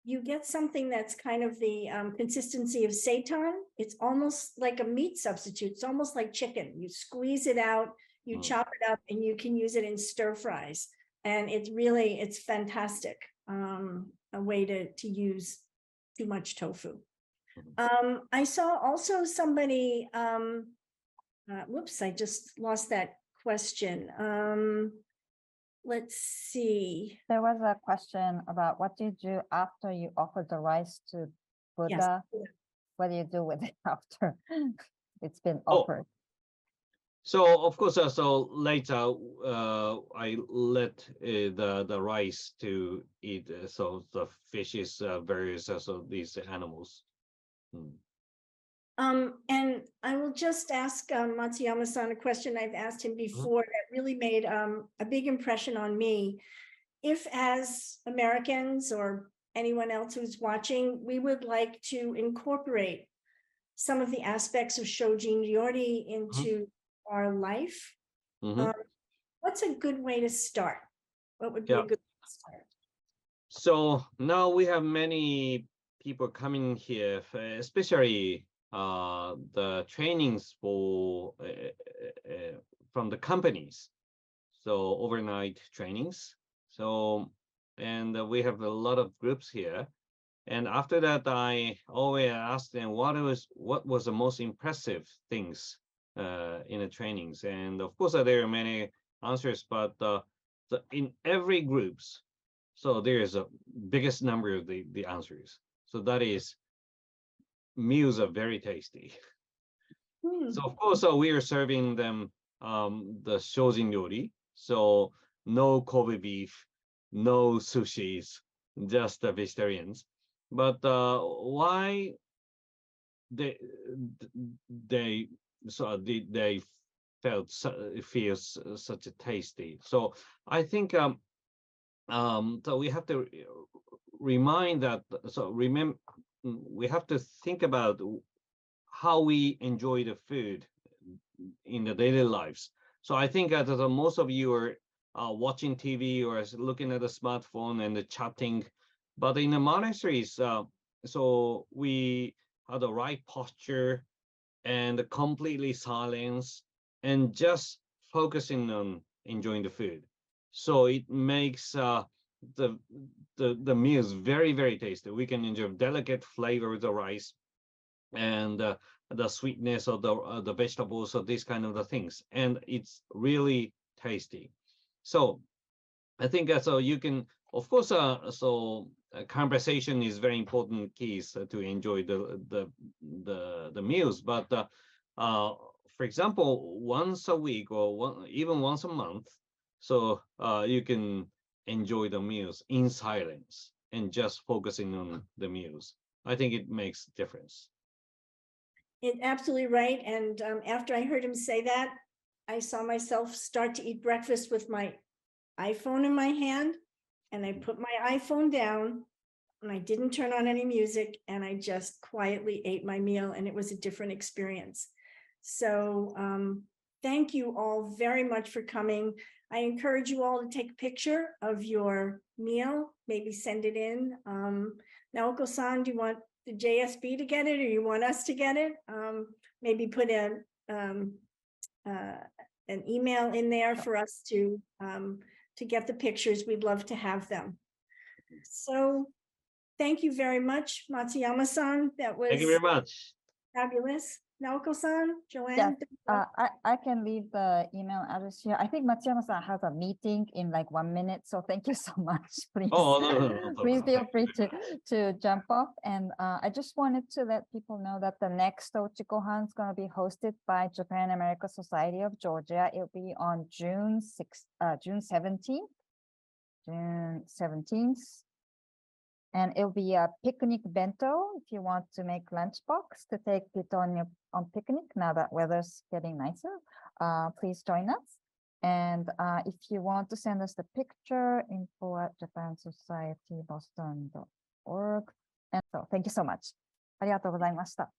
you get something that's kind of the consistency of seitan. It's almost like a meat substitute. It's almost like chicken. You squeeze it out, you chop it up, and you can use it in stir fries. And it's fantastic. A way to use too much tofu. I saw also somebody, whoops, I just lost that question. Let's see. There was a question about what do you do after you offer the rice to Buddha? Yes. What do you do with it after it's been offered? So of course, so later I let the rice to eat. So the fishes, various so these animals. And I will just ask Matsuyama-san a question I've asked him before that really made a big impression on me. If as Americans or anyone else who's watching, we would like to incorporate some of the aspects of Shojin Ryori into our life, what's a good way to start? What would be a good way to start? So now we have many people coming here, especially the trainings for from the companies, so overnight trainings. So and we have a lot of groups here, and after that I always ask them what was the most impressive things in the trainings, and of course there are many answers, but in every groups, so there is a biggest number of the answers. So that is, meals are very tasty. So of course we are serving them the Shojin Ryori. So no Kobe beef, no sushis, just the vegetarians. But why they felt it feels such a tasty? So I think so we have to remind that. So remember, we have to think about how we enjoy the food in the daily lives. So I think that most of you are watching TV or looking at a smartphone and chatting, but in the monasteries, so we have the right posture and completely silence and just focusing on enjoying the food. So it makes the meals very, very tasty. We can enjoy delicate flavor of the rice and the sweetness of the vegetables, or these kind of the things, and it's really tasty. So I think so you can, of course, conversation is very important keys to enjoy the meals. But for example, once a week or even once a month, so you can enjoy the meals in silence and just focusing on the meals. I think it makes difference. It's absolutely right. And after I heard him say that, I saw myself start to eat breakfast with my iPhone in my hand, and I put my iPhone down and I didn't turn on any music, and I just quietly ate my meal, and it was a different experience. So thank you all very much for coming. I encourage you all to take a picture of your meal, maybe send it in. Naoko-san, do you want the JSB to get it, or you want us to get it? Maybe put an email in there for us to get the pictures. We'd love to have them. So thank you very much, Matsuyama-san. That was Thank you very much. fabulous. Naoko-san, Joanne? Yes, I can leave the email address here. I think Matsuyama-san has a meeting in like 1 minute, so thank you so much. Please, Oh, no, please feel free to jump off. And I just wanted to let people know that the next Ouchigohan is going to be hosted by Japan American Society of Georgia. It'll be on June 17th. June 17th. And it'll be a picnic bento if you want to make lunchbox to take it on picnic now that weather's getting nicer. Please join us. And if you want to send us the picture, info@japansocietyboston.org. And so thank you so much. ありがとうございました。